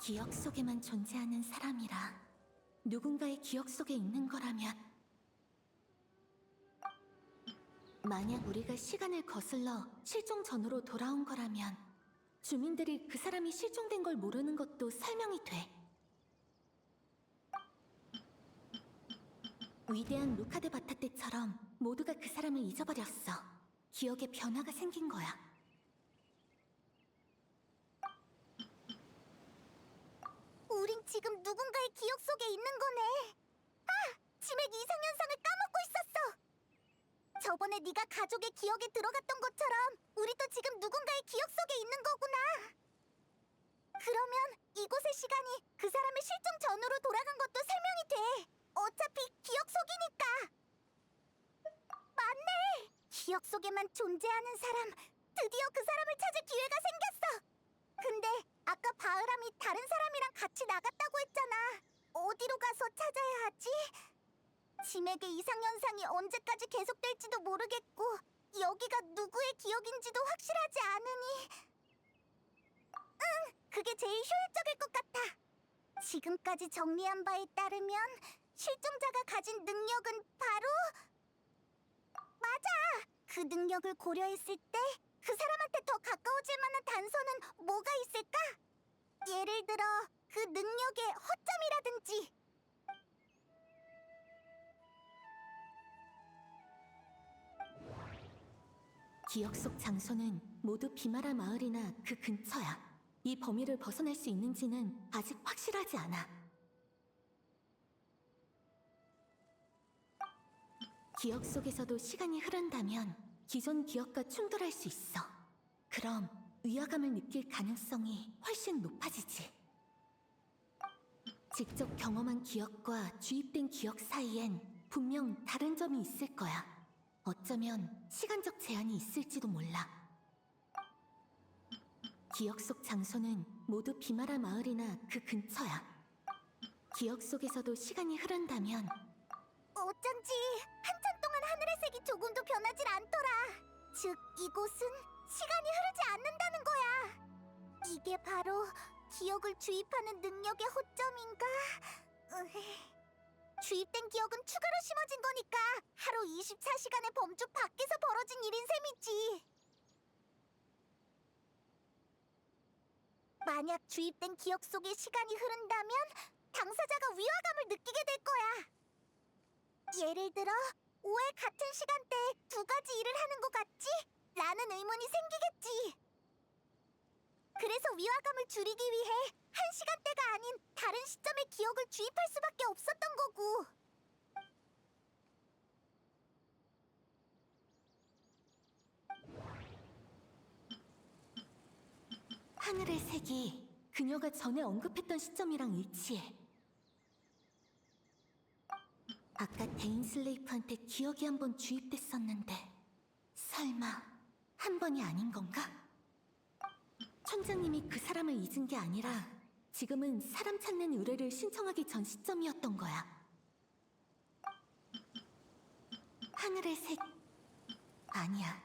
기억 속에만 존재하는 사람이라 누군가의 기억 속에 있는 거라면 만약 우리가 시간을 거슬러 실종 전으로 돌아온 거라면 주민들이 그 사람이 실종된 걸 모르는 것도 설명이 돼. 위대한 루카드 바타 때처럼 모두가 그 사람을 잊어버렸어. 기억에 변화가 생긴 거야. 우린 지금 누군가의 기억 속에 있는 거네. 아! 치맥 이상현상을 까먹고 있었어. 저번에 네가 가족의 기억에 들어갔던 것처럼 우리도 지금 누군가의 기억 속에 있는 거구나. 그러면 이곳의 시간이 그 사람의 실종 전으로 돌아간 것도 설명이 돼. 어차피 기억 속이니까. 맞네. 기억 속에만 존재하는 사람. 드디어 그 사람을 찾을 기회가 생겼어. 근데 아까 바흐람이 다른 사람이랑 같이 나갔다고 했잖아. 어디로 가서 찾아야 하지? 치맥의 이상현상이 언제까지 계속될지도 모르겠고 여기가 누구의 기억인지도 확실하지 않으니 그게 제일 효율적일 것 같아. 지금까지 정리한 바에 따르면 실종자가 가진 능력은 바로 맞아! 그 능력을 고려했을 때 그 사람한테 더 가까워질 만한 단서는 뭐가 있을까? 예를 들어 그 능력의 허점이라든지. 기억 속 장소는 모두 비마라 마을이나 그 근처야. 이 범위를 벗어날 수 있는지는 아직 확실하지 않아. 기억 속에서도 시간이 흐른다면 기존 기억과 충돌할 수 있어. 그럼 위화감을 느낄 가능성이 훨씬 높아지지. 직접 경험한 기억과 주입된 기억 사이엔 분명 다른 점이 있을 거야. 어쩌면 시간적 제한이 있을지도 몰라. 기억 속 장소는 모두 비마라 마을이나 그 근처야. 기억 속에서도 시간이 흐른다면 어쩐지 한참 동안 하늘의 색이 조금도 변하질 않더라. 즉, 이곳은 시간이 흐르지 않는다는 거야. 이게 바로 기억을 주입하는 능력의 허점인가? 주입된 기억은 추가로 심어진 거니까 하루 24시간의 범주 밖에서 벌어진 일인 셈이지. 만약 주입된 기억 속에 시간이 흐른다면 당사자가 위화감을 느끼게 될 거야. 예를 들어 5회 같은 시간대에 두 가지 일을 하는 것 같지? 라는 의문이 생기겠지. 그래서 위화감을 줄이기 위해 한 시간대가 아닌 다른 시점의 기억을 주입할 수밖에 없었던 거고. 하늘의 색이 그녀가 전에 언급했던 시점이랑 일치해. 아까 데인 슬레이프한테 기억이 한 번 주입됐었는데 설마 한 번이 아닌 건가? 촌장님이 그 사람을 잊은 게 아니라 지금은 사람 찾는 의뢰를 신청하기 전 시점이었던 거야. 하늘의 색 아니야.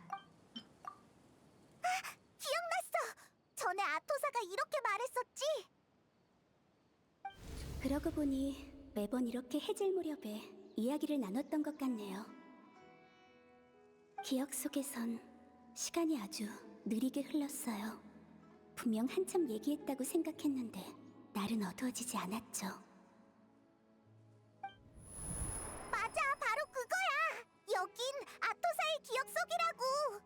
기억났어! 전에 아토사가 이렇게 말했었지? 그러고 보니 매번 이렇게 해질 무렵에 이야기를 나눴던 것 같네요. 기억 속에선 시간이 아주 느리게 흘렀어요. 분명 한참 얘기했다고 생각했는데 날은 어두워지지 않았죠. 맞아, 바로 그거야! 여긴 아토사의 기억 속이라고!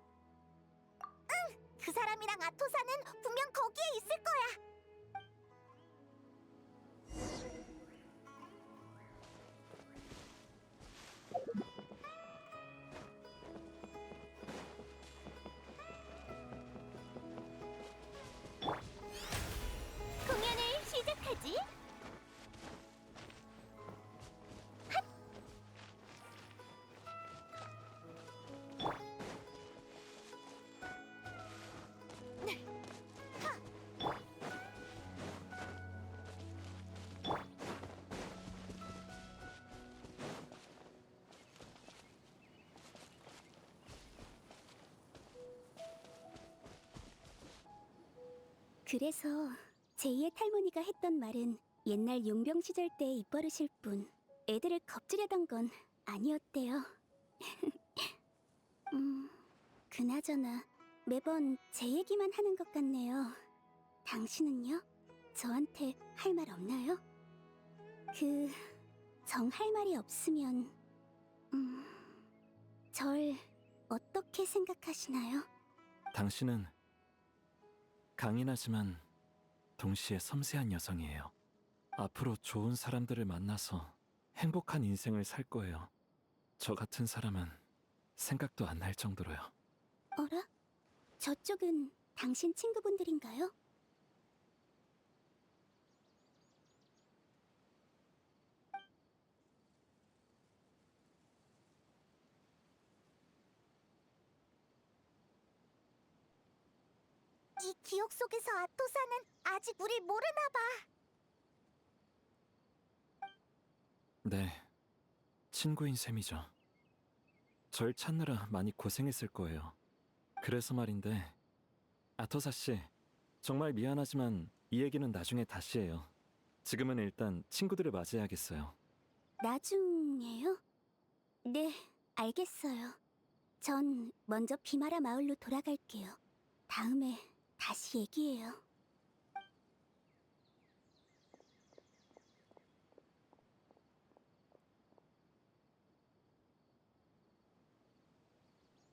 응! 그 사람이랑 아토사는 분명 거기에 있을 거야! 공연을 시작하지? 그래서 제2의 탈모니가 했던 말은 옛날 용병 시절 때의 입버릇일 뿐 애들을 겁주려던 건 아니었대요. 그나저나 매번 제 얘기만 하는 것 같네요. 당신은요? 저한테 할 말 없나요? 정 할 말이 없으면 절 어떻게 생각하시나요? 당신은 강인하지만 동시에 섬세한 여성이에요. 앞으로 좋은 사람들을 만나서 행복한 인생을 살 거예요. 저 같은 사람은 생각도 안 날 정도로요. 어라? 저쪽은 당신 친구분들인가요? 이 기억 속에서 아토사는 아직 우릴 모르나 봐. 네, 친구인 셈이죠. 절 찾느라 많이 고생했을 거예요. 그래서 말인데, 아토사 씨, 정말 미안하지만 이 얘기는 나중에 다시 해요. 지금은 일단 친구들을 맞이해야겠어요. 나중에요? 네, 알겠어요. 전 먼저 비마라 마을로 돌아갈게요. 다음에 다시 얘기해요.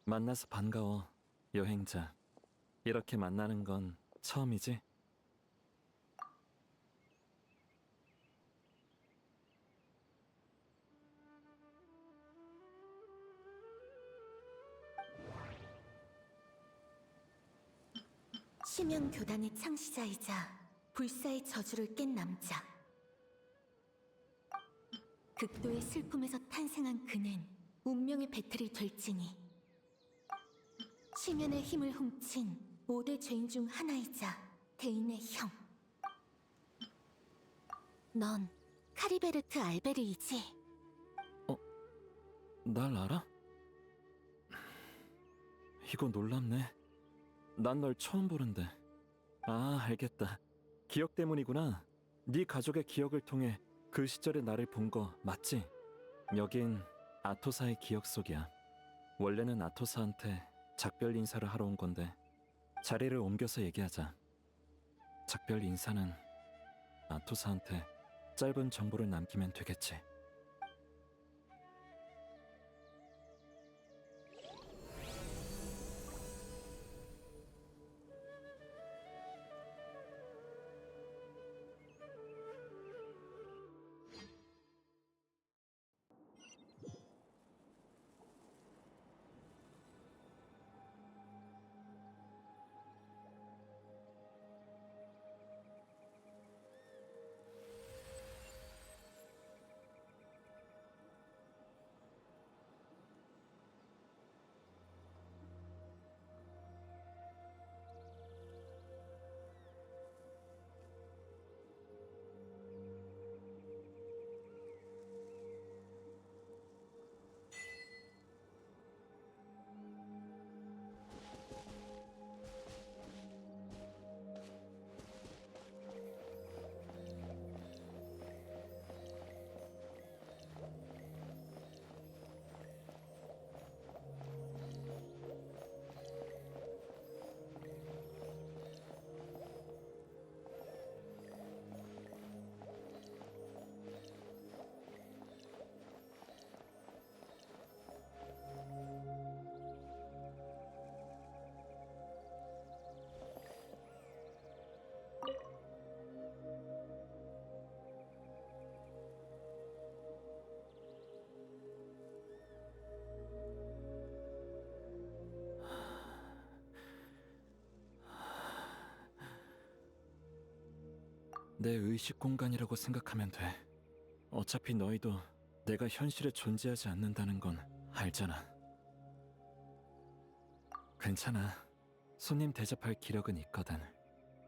만나서 반가워, 여행자. 이렇게 만나는 건 처음이지? 심연 교단의 창시자이자 불사의 저주를 깬 남자. 극도의 슬픔에서 탄생한 그는 운명의 배틀이 될지니 심연의 힘을 훔친 5대 죄인 중 하나이자 대인의 형. 넌 카리베르트 알베르이지? 날 알아? 이거 놀랍네. 난 널 처음 보는데. 아, 알겠다. 기억 때문이구나. 네 가족의 기억을 통해 그 시절의 나를 본 거 맞지? 여긴 아토사의 기억 속이야. 원래는 아토사한테 작별 인사를 하러 온 건데 자리를 옮겨서 얘기하자. 작별 인사는 아토사한테 짧은 정보를 남기면 되겠지. 내 의식 공간이라고 생각하면 돼. 어차피 너희도 내가 현실에 존재하지 않는다는 건 알잖아. 괜찮아. 손님 대접할 기력은 있거든.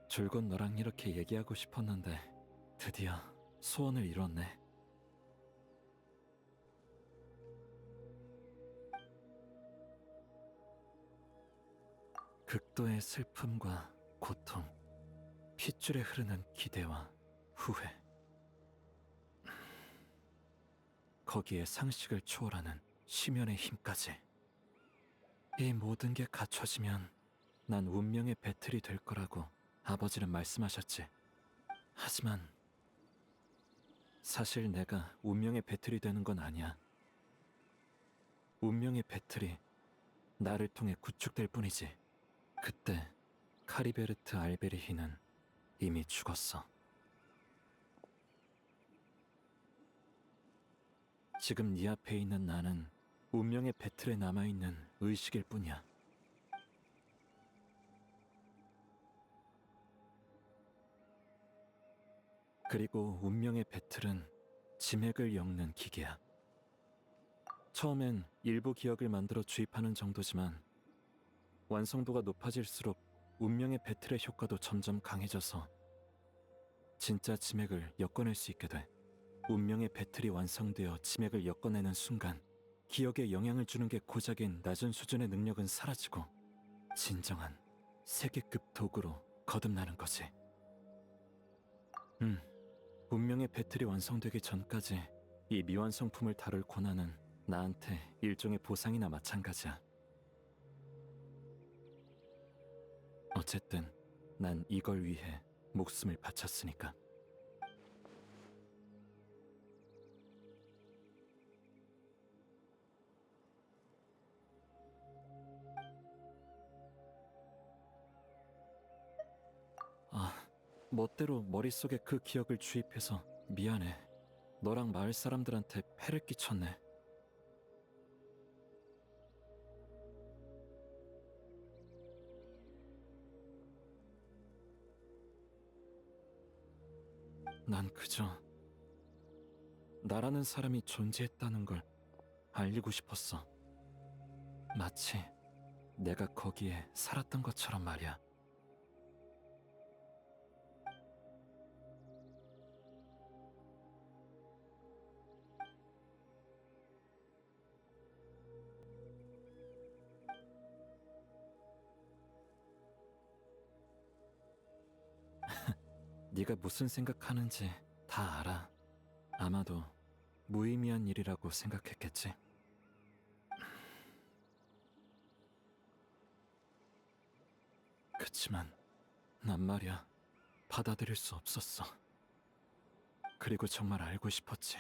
줄곧 너랑 이렇게 얘기하고 싶었는데 드디어 소원을 이뤘네. 극도의 슬픔과 고통, 핏줄에 흐르는 기대와 후회. 거기에 상식을 초월하는 심연의 힘까지. 이 모든 게 갖춰지면 난 운명의 배틀이 될 거라고 아버지는 말씀하셨지. 하지만 사실 내가 운명의 배틀이 되는 건 아니야. 운명의 배틀이 나를 통해 구축될 뿐이지. 그때 카리베르트 알베리히는 이미 죽었어. 지금 네 앞에 있는 나는 운명의 배틀에 남아있는 의식일 뿐이야. 그리고 운명의 배틀은 지맥을 엮는 기계야. 처음엔 일부 기억을 만들어 주입하는 정도지만 완성도가 높아질수록 운명의 배틀의 효과도 점점 강해져서 진짜 지맥을 엮어낼 수 있게 돼. 운명의 배틀이 완성되어 지맥을 엮어내는 순간 기억에 영향을 주는 게 고작인 낮은 수준의 능력은 사라지고 진정한 세계급 도구로 거듭나는 거지. 운명의 배틀이 완성되기 전까지 이 미완성품을 다룰 고난은 나한테 일종의 보상이나 마찬가지야. 어쨌든 난 이걸 위해 목숨을 바쳤으니까. 멋대로 머릿속에 그 기억을 주입해서 미안해. 너랑 마을 사람들한테 폐를 끼쳤네. 난 그저 나라는 사람이 존재했다는 걸 알리고 싶었어. 마치 내가 거기에 살았던 것처럼 말이야. 네가 무슨 생각하는지 다 알아. 아마도 무의미한 일이라고 생각했겠지. 그치만 난 말이야 받아들일 수 없었어. 그리고 정말 알고 싶었지.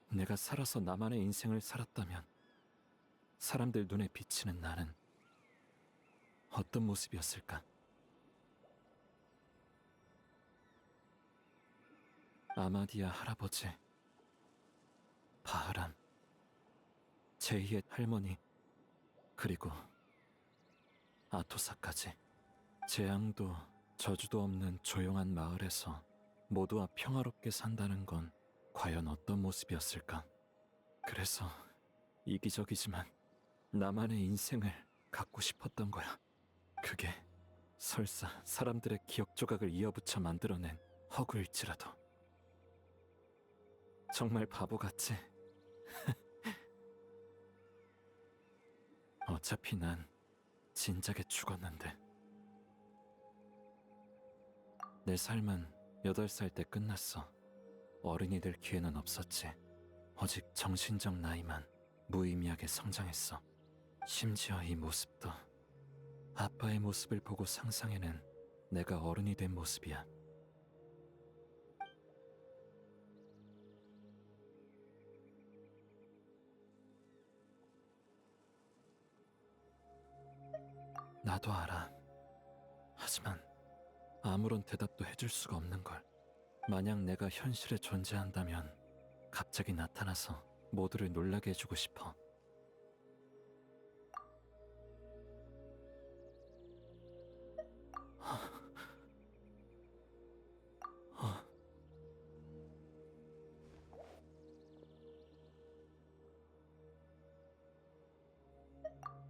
내가 살아서 나만의 인생을 살았다면 사람들 눈에 비치는 나는 어떤 모습이었을까? 아마디아 할아버지, 바흐람, 제이의 할머니, 그리고 아토사까지. 재앙도 저주도 없는 조용한 마을에서 모두와 평화롭게 산다는 건 과연 어떤 모습이었을까? 그래서 이기적이지만 나만의 인생을 갖고 싶었던 거야. 그게 설사 사람들의 기억 조각을 이어붙여 만들어낸 허구일지라도. 정말 바보같지? 어차피 난 진작에 죽었는데. 내 삶은 8살 때 끝났어. 어른이 될 기회는 없었지. 오직 정신적 나이만 무의미하게 성장했어. 심지어 이 모습도 아빠의 모습을 보고 상상해낸 내가 어른이 된 모습이야. 나도 알아. 하지만 아무런 대답도 해줄 수가 없는 걸. 만약 내가 현실에 존재한다면 갑자기 나타나서 모두를 놀라게 해주고 싶어.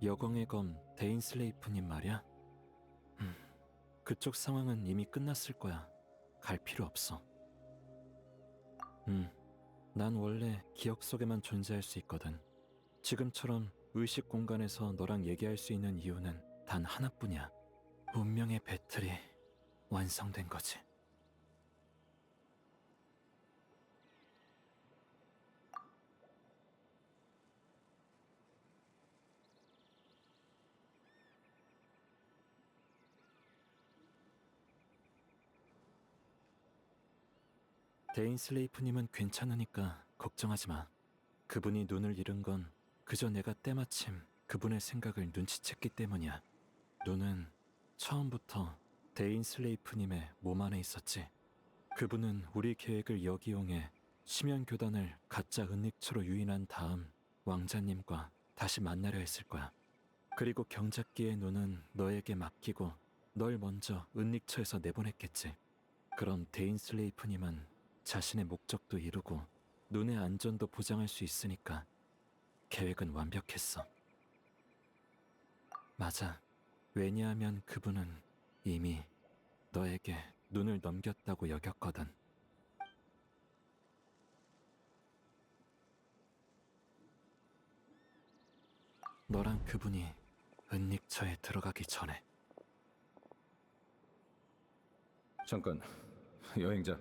여광의 검 데인슬레이프님 말이야? 그쪽 상황은 이미 끝났을 거야. 갈 필요 없어. 난 원래 기억 속에만 존재할 수 있거든. 지금처럼 의식 공간에서 너랑 얘기할 수 있는 이유는 단 하나뿐이야. 운명의 배틀이 완성된 거지. 데인슬레이프님은 괜찮으니까 걱정하지 마. 그분이 눈을 잃은 건 그저 내가 때마침 그분의 생각을 눈치챘기 때문이야. 눈은 처음부터 데인슬레이프님의 몸 안에 있었지. 그분은 우리 계획을 역이용해 심연교단을 가짜 은닉처로 유인한 다음 왕자님과 다시 만나려 했을 거야. 그리고 경작기의 눈은 너에게 맡기고 널 먼저 은닉처에서 내보냈겠지. 그럼 데인슬레이프님은 자신의 목적도 이루고 눈의 안전도 보장할 수 있으니까 계획은 완벽했어. 맞아. 왜냐하면 그분은 이미 너에게 눈을 넘겼다고 여겼거든. 너랑 그분이 은닉처에 들어가기 전에. 잠깐, 여행자.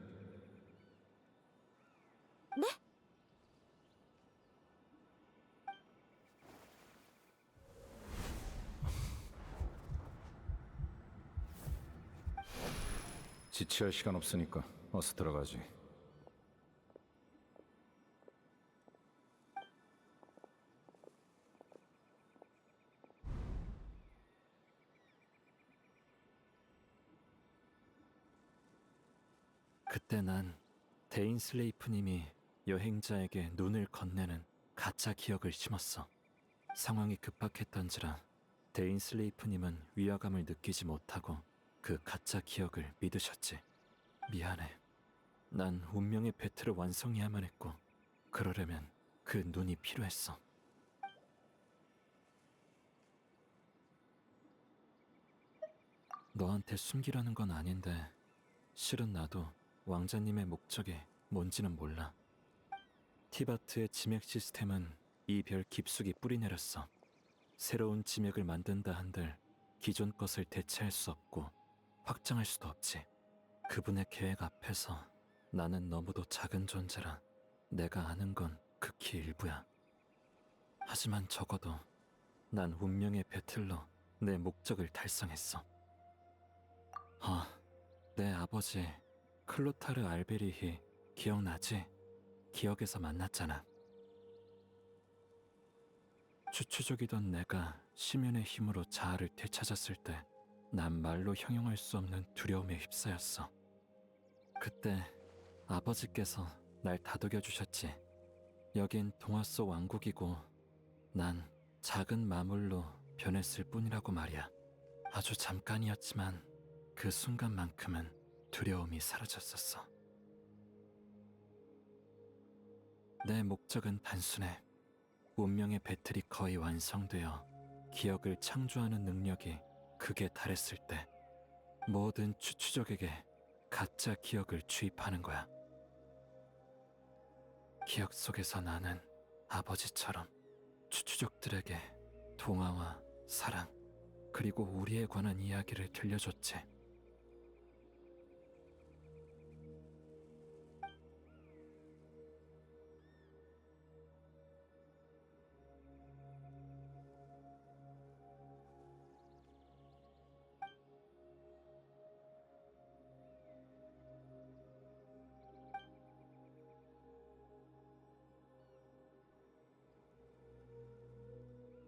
네? 지체할 시간 없으니까 어서 들어가지. 그때 난 데인슬레이프님이 여행자에게 눈을 건네는 가짜 기억을 심었어. 상황이 급박했던지라 데인슬레이프님은 위화감을 느끼지 못하고 그 가짜 기억을 믿으셨지. 미안해. 난 운명의 배틀을 완성해야만 했고 그러려면 그 눈이 필요했어. 너한테 숨기려는 건 아닌데 실은 나도 왕자님의 목적이 뭔지는 몰라. 티바트의 지맥 시스템은 이 별 깊숙이 뿌리내렸어. 새로운 지맥을 만든다 한들 기존 것을 대체할 수 없고 확장할 수도 없지. 그분의 계획 앞에서 나는 너무도 작은 존재라 내가 아는 건 극히 일부야. 하지만 적어도 난 운명의 배틀로 내 목적을 달성했어. 내 아버지 클로타르 알베리히 기억나지? 기억에서 만났잖아. 추추족이던 내가 심연의 힘으로 자아를 되찾았을 때 난 말로 형용할 수 없는 두려움에 휩싸였어. 그때 아버지께서 날 다독여 주셨지. 여긴 동화 속 왕국이고 난 작은 마물로 변했을 뿐이라고 말이야. 아주 잠깐이었지만 그 순간만큼은 두려움이 사라졌었어. 내 목적은 단순해. 운명의 배틀이 거의 완성되어 기억을 창조하는 능력이 극에 달했을 때 모든 추추족에게 가짜 기억을 주입하는 거야. 기억 속에서 나는 아버지처럼 추추족들에게 동화와 사랑 그리고 우리에 관한 이야기를 들려줬지.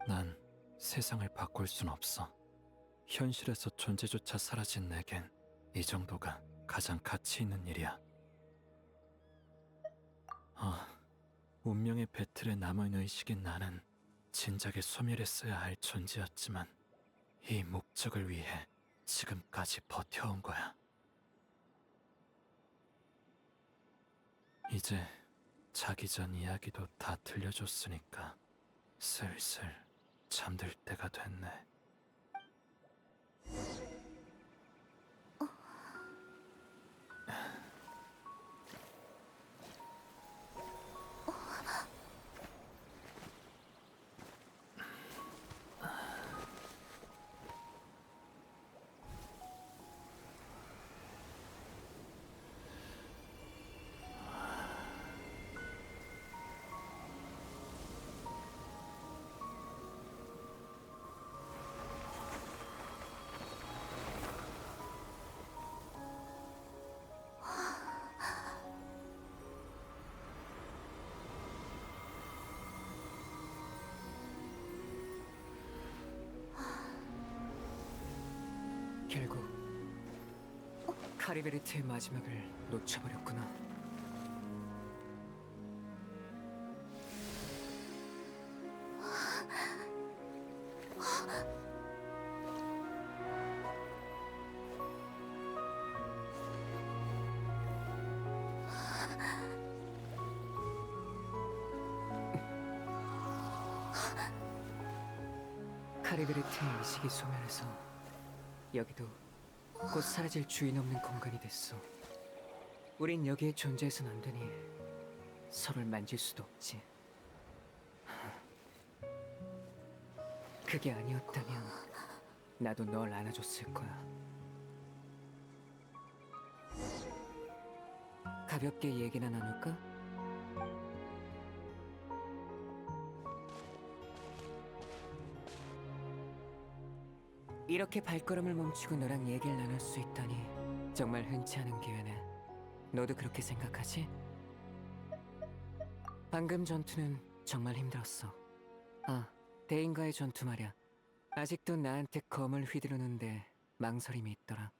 난 세상을 바꿀 순 없어. 현실에서 존재조차 사라진 내겐 이 정도가 가장 가치 있는 일이야. 운명의 배틀에 남은 의식인 나는 진작에 소멸했어야 할 존재였지만 이 목적을 위해 지금까지 버텨온 거야. 이제 자기 전 이야기도 다 들려줬으니까 슬슬 잠들 때가 됐네. 결국 카리베르트의 마지막을 놓쳐버렸구나. 카리베르트의 의식이 소멸해서 여기도 곧 사라질 주인 없는 공간이 됐어. 우린 여기에 존재해선 안 되니 서로를 만질 수도 없지. 그게 아니었다면 나도 널 안아줬을 거야. 가볍게 얘기나 나눌까? 이렇게 발걸음을 멈추고 너랑 얘기를 나눌 수 있다니 정말 흔치 않은 기회네. 너도 그렇게 생각하지? 방금 전투는 정말 힘들었어. 아, 대인과의 전투 말이야. 아직도 나한테 검을 휘두르는데 망설임이 있더라.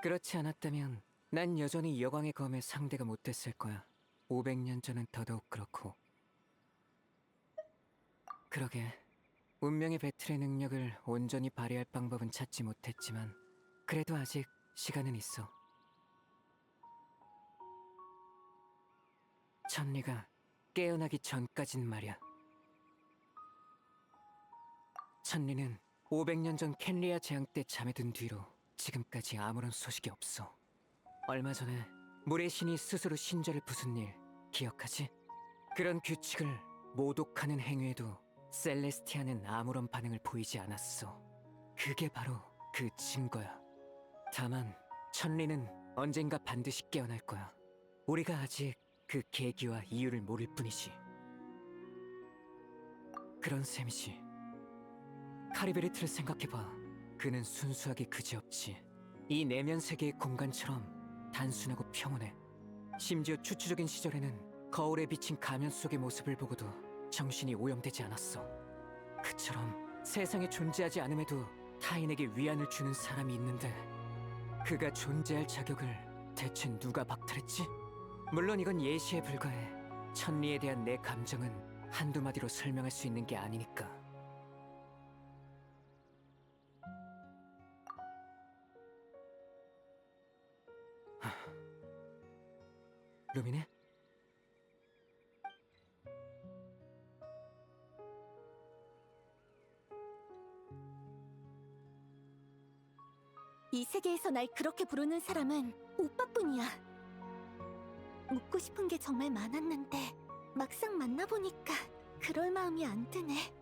그렇지 않았다면 난 여전히 여광의 검의 상대가 못 됐을 거야. 500년 전은 더더욱 그렇고. 그러게, 운명의 배틀의 능력을 온전히 발휘할 방법은 찾지 못했지만 그래도 아직 시간은 있어. 천리가 깨어나기 전까진 말이야. 천리는 500년 전 켄리아 재앙 때 잠에 든 뒤로 지금까지 아무런 소식이 없어. 얼마 전에 물의 신이 스스로 신절을 부순 일 기억하지? 그런 규칙을 모독하는 행위에도 셀레스티아는 아무런 반응을 보이지 않았어. 그게 바로 그 증거야. 다만 천리는 언젠가 반드시 깨어날 거야. 우리가 아직 그 계기와 이유를 모를 뿐이지. 그런 셈이지. 카리베르트를 생각해봐. 그는 순수하게 그지없지. 이 내면 세계의 공간처럼 단순하고 평온해. 심지어 추추적인 시절에는 거울에 비친 가면 속의 모습을 보고도 정신이 오염되지 않았어. 그처럼 세상에 존재하지 않음에도 타인에게 위안을 주는 사람이 있는데 그가 존재할 자격을 대체 누가 박탈했지? 물론 이건 예시에 불과해. 천리에 대한 내 감정은 한두 마디로 설명할 수 있는 게 아니니까. 루미네? 이 세계에서 날 그렇게 부르는 사람은 오빠뿐이야. 묻고 싶은 게 정말 많았는데 막상 만나보니까 그럴 마음이 안 드네.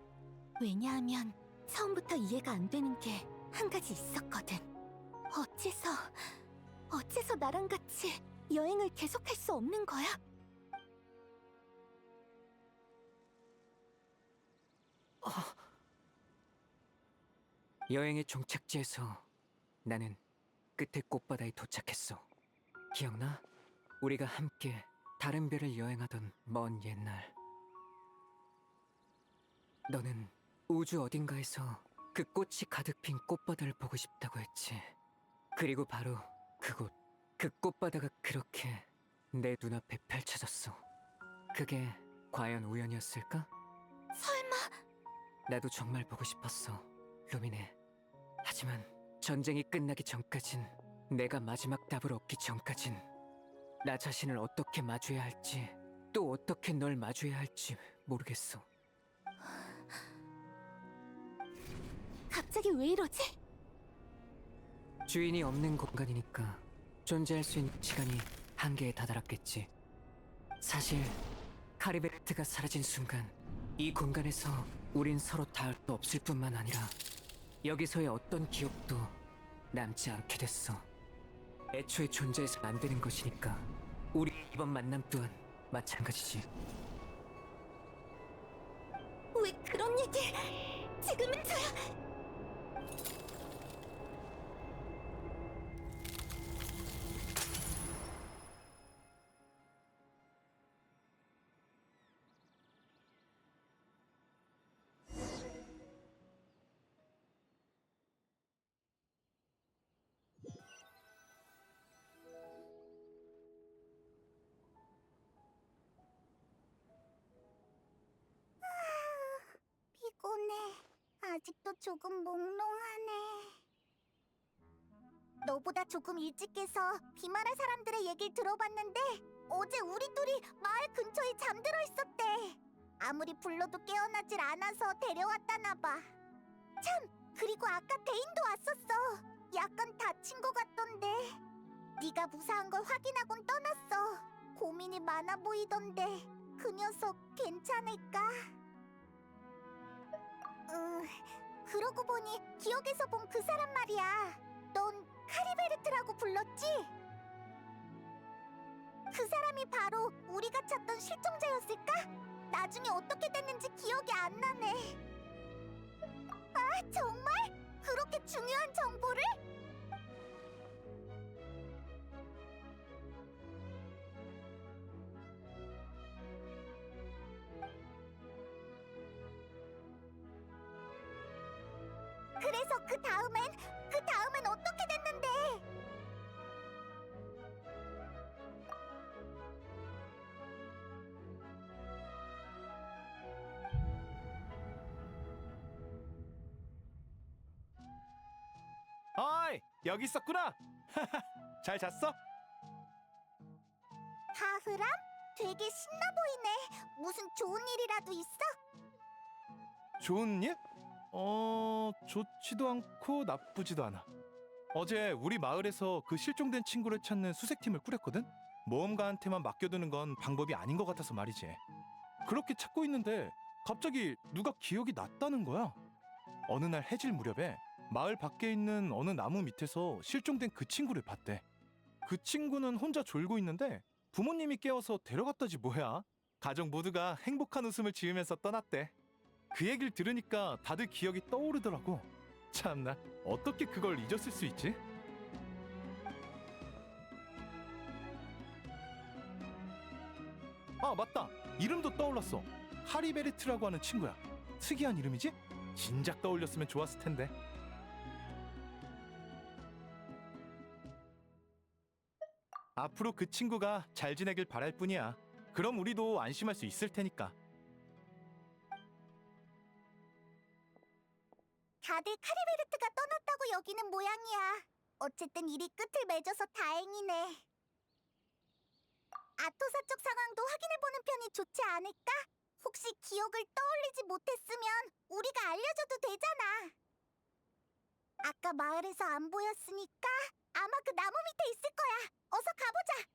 왜냐하면 처음부터 이해가 안 되는 게 한 가지 있었거든. 어째서 나랑 같이 여행을 계속할 수 없는 거야? 여행의 종착지에서 나는 끝의 꽃바다에 도착했어. 기억나? 우리가 함께 다른 별을 여행하던 먼 옛날. 너는 우주 어딘가에서 그 꽃이 가득 핀 꽃바다를 보고 싶다고 했지. 그리고 바로 그곳, 그 꽃바다가 그렇게 내 눈앞에 펼쳐졌어. 그게 과연 우연이었을까? 설마 나도 정말 보고 싶었어, 루미네. 하지만 전쟁이 끝나기 전까진, 내가 마지막 답을 얻기 전까진 나 자신을 어떻게 마주해야 할지, 또 어떻게 널 마주해야 할지 모르겠어. 갑자기 왜 이러지? 주인이 없는 공간이니까 존재할 수 있는 시간이 한계에 다다랐겠지. 사실 카리베르트가 사라진 순간 이 공간에서 우린 서로 닿을 수 없을 뿐만 아니라 여기서의 어떤 기억도 남지 않게 됐어. 애초에 존재해서는 안 되는 것이니까. 우리의 이번 만남 또한 마찬가지지. 왜 그런 얘기 지금 해줘야... 아직도 조금 몽롱하네. 너보다 조금 일찍 깨서 비마라 사람들의 얘기를 들어봤는데 어제 우리 둘이 마을 근처에 잠들어 있었대. 아무리 불러도 깨어나질 않아서 데려왔다나 봐. 참, 그리고 아까 대인도 왔었어. 약간 다친 것 같던데. 네가 무사한 걸 확인하곤 떠났어. 고민이 많아 보이던데 그 녀석 괜찮을까? 그러고 보니 기억에서 본 그 사람 말이야. 넌 카리베르트라고 불렀지? 그 사람이 바로 우리가 찾던 실종자였을까? 나중에 어떻게 됐는지 기억이 안 나네. 아, 정말? 그렇게 중요한 정보를? 그래서 그 다음엔 어떻게 됐는데? 어이, 여기 있었구나. 잘 잤어? 하흐람? 되게 신나 보이네. 무슨 좋은 일이라도 있어? 좋은 일? 좋지도 않고 나쁘지도 않아. 어제 우리 마을에서 그 실종된 친구를 찾는 수색팀을 꾸렸거든? 모험가한테만 맡겨두는 건 방법이 아닌 것 같아서 말이지. 그렇게 찾고 있는데 갑자기 누가 기억이 났다는 거야. 어느 날 해질 무렵에 마을 밖에 있는 어느 나무 밑에서 실종된 그 친구를 봤대. 그 친구는 혼자 졸고 있는데 부모님이 깨워서 데려갔다지 뭐야. 가족 모두가 행복한 웃음을 지으면서 떠났대. 그 얘기를 들으니까 다들 기억이 떠오르더라고. 참나, 어떻게 그걸 잊었을 수 있지? 아, 맞다. 이름도 떠올랐어. 하리베르트라고 하는 친구야. 특이한 이름이지? 진작 떠올렸으면 좋았을 텐데. 앞으로 그 친구가 잘 지내길 바랄 뿐이야. 그럼 우리도 안심할 수 있을 테니까. 다들 카리베르트가 떠났다고 여기는 모양이야. 어쨌든 일이 끝을 맺어서 다행이네. 아토사 쪽 상황도 확인해보는 편이 좋지 않을까? 혹시 기억을 떠올리지 못했으면 우리가 알려줘도 되잖아. 아까 마을에서 안 보였으니까 아마 그 나무 밑에 있을 거야. 어서 가보자.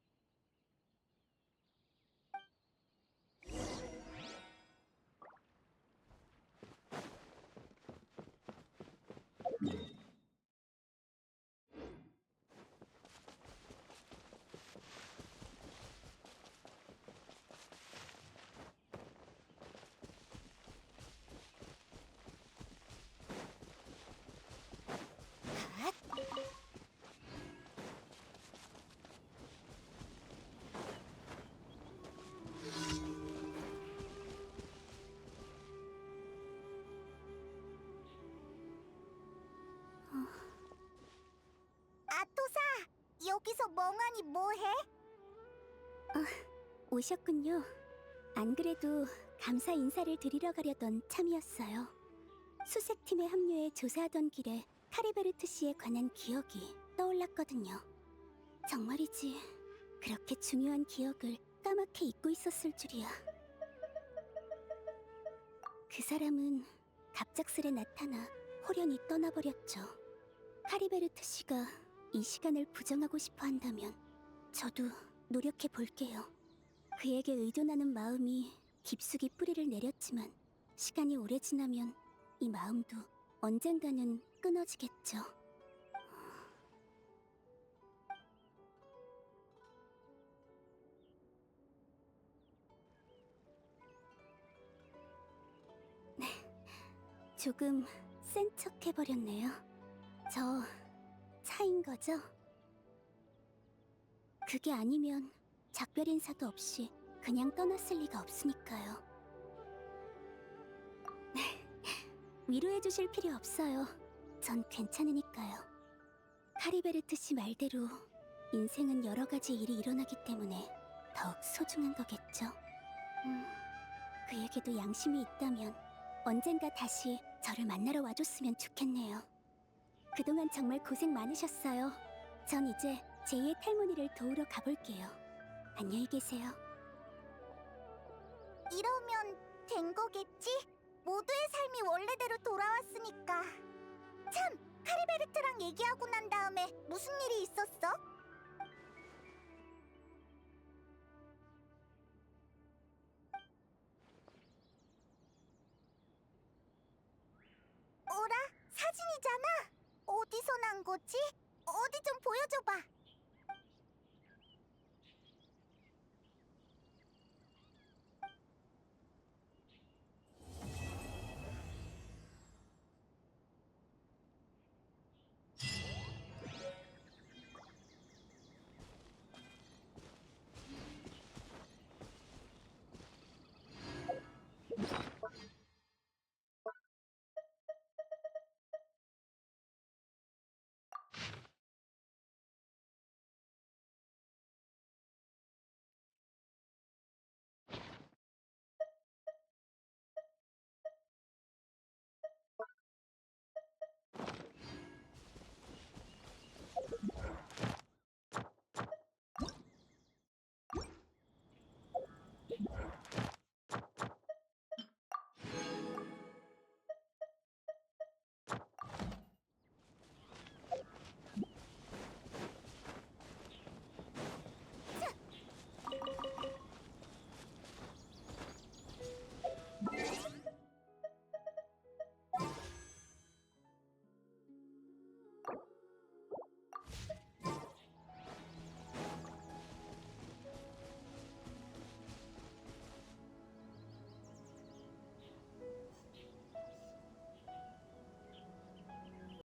아토사, 여기서 멍하니 뭐해? 오셨군요. 안 그래도 감사 인사를 드리러 가려던 참이었어요. 수색팀에 합류해 조사하던 길에 카리베르트 씨에 관한 기억이 떠올랐거든요. 정말이지, 그렇게 중요한 기억을 까맣게 잊고 있었을 줄이야. 그 사람은 갑작스레 나타나 호련히 떠나버렸죠. 카리베르트 씨가 이 시간을 부정하고 싶어 한다면 저도 노력해 볼게요. 그에게 의존하는 마음이 깊숙이 뿌리를 내렸지만 시간이 오래 지나면 이 마음도 언젠가는 끊어지겠죠. 네, 조금 센 척 해버렸네요. 저 차인 거죠? 그게 아니면 작별 인사도 없이 그냥 떠났을 리가 없으니까요. 위로해 주실 필요 없어요. 전 괜찮으니까요. 카리베르트 씨 말대로 인생은 여러 가지 일이 일어나기 때문에 더욱 소중한 거겠죠. 그에게도 양심이 있다면 언젠가 다시 저를 만나러 와줬으면 좋겠네요. 그동안 정말 고생 많으셨어요. 전 이제 제2의 탈모니를 도우러 가볼게요. 안녕히 계세요. 이러면 된 거겠지? 모두의 삶이 원래대로 돌아왔으니까. 참, 카리베르트랑 얘기하고 난 다음에 무슨 일이 있었어?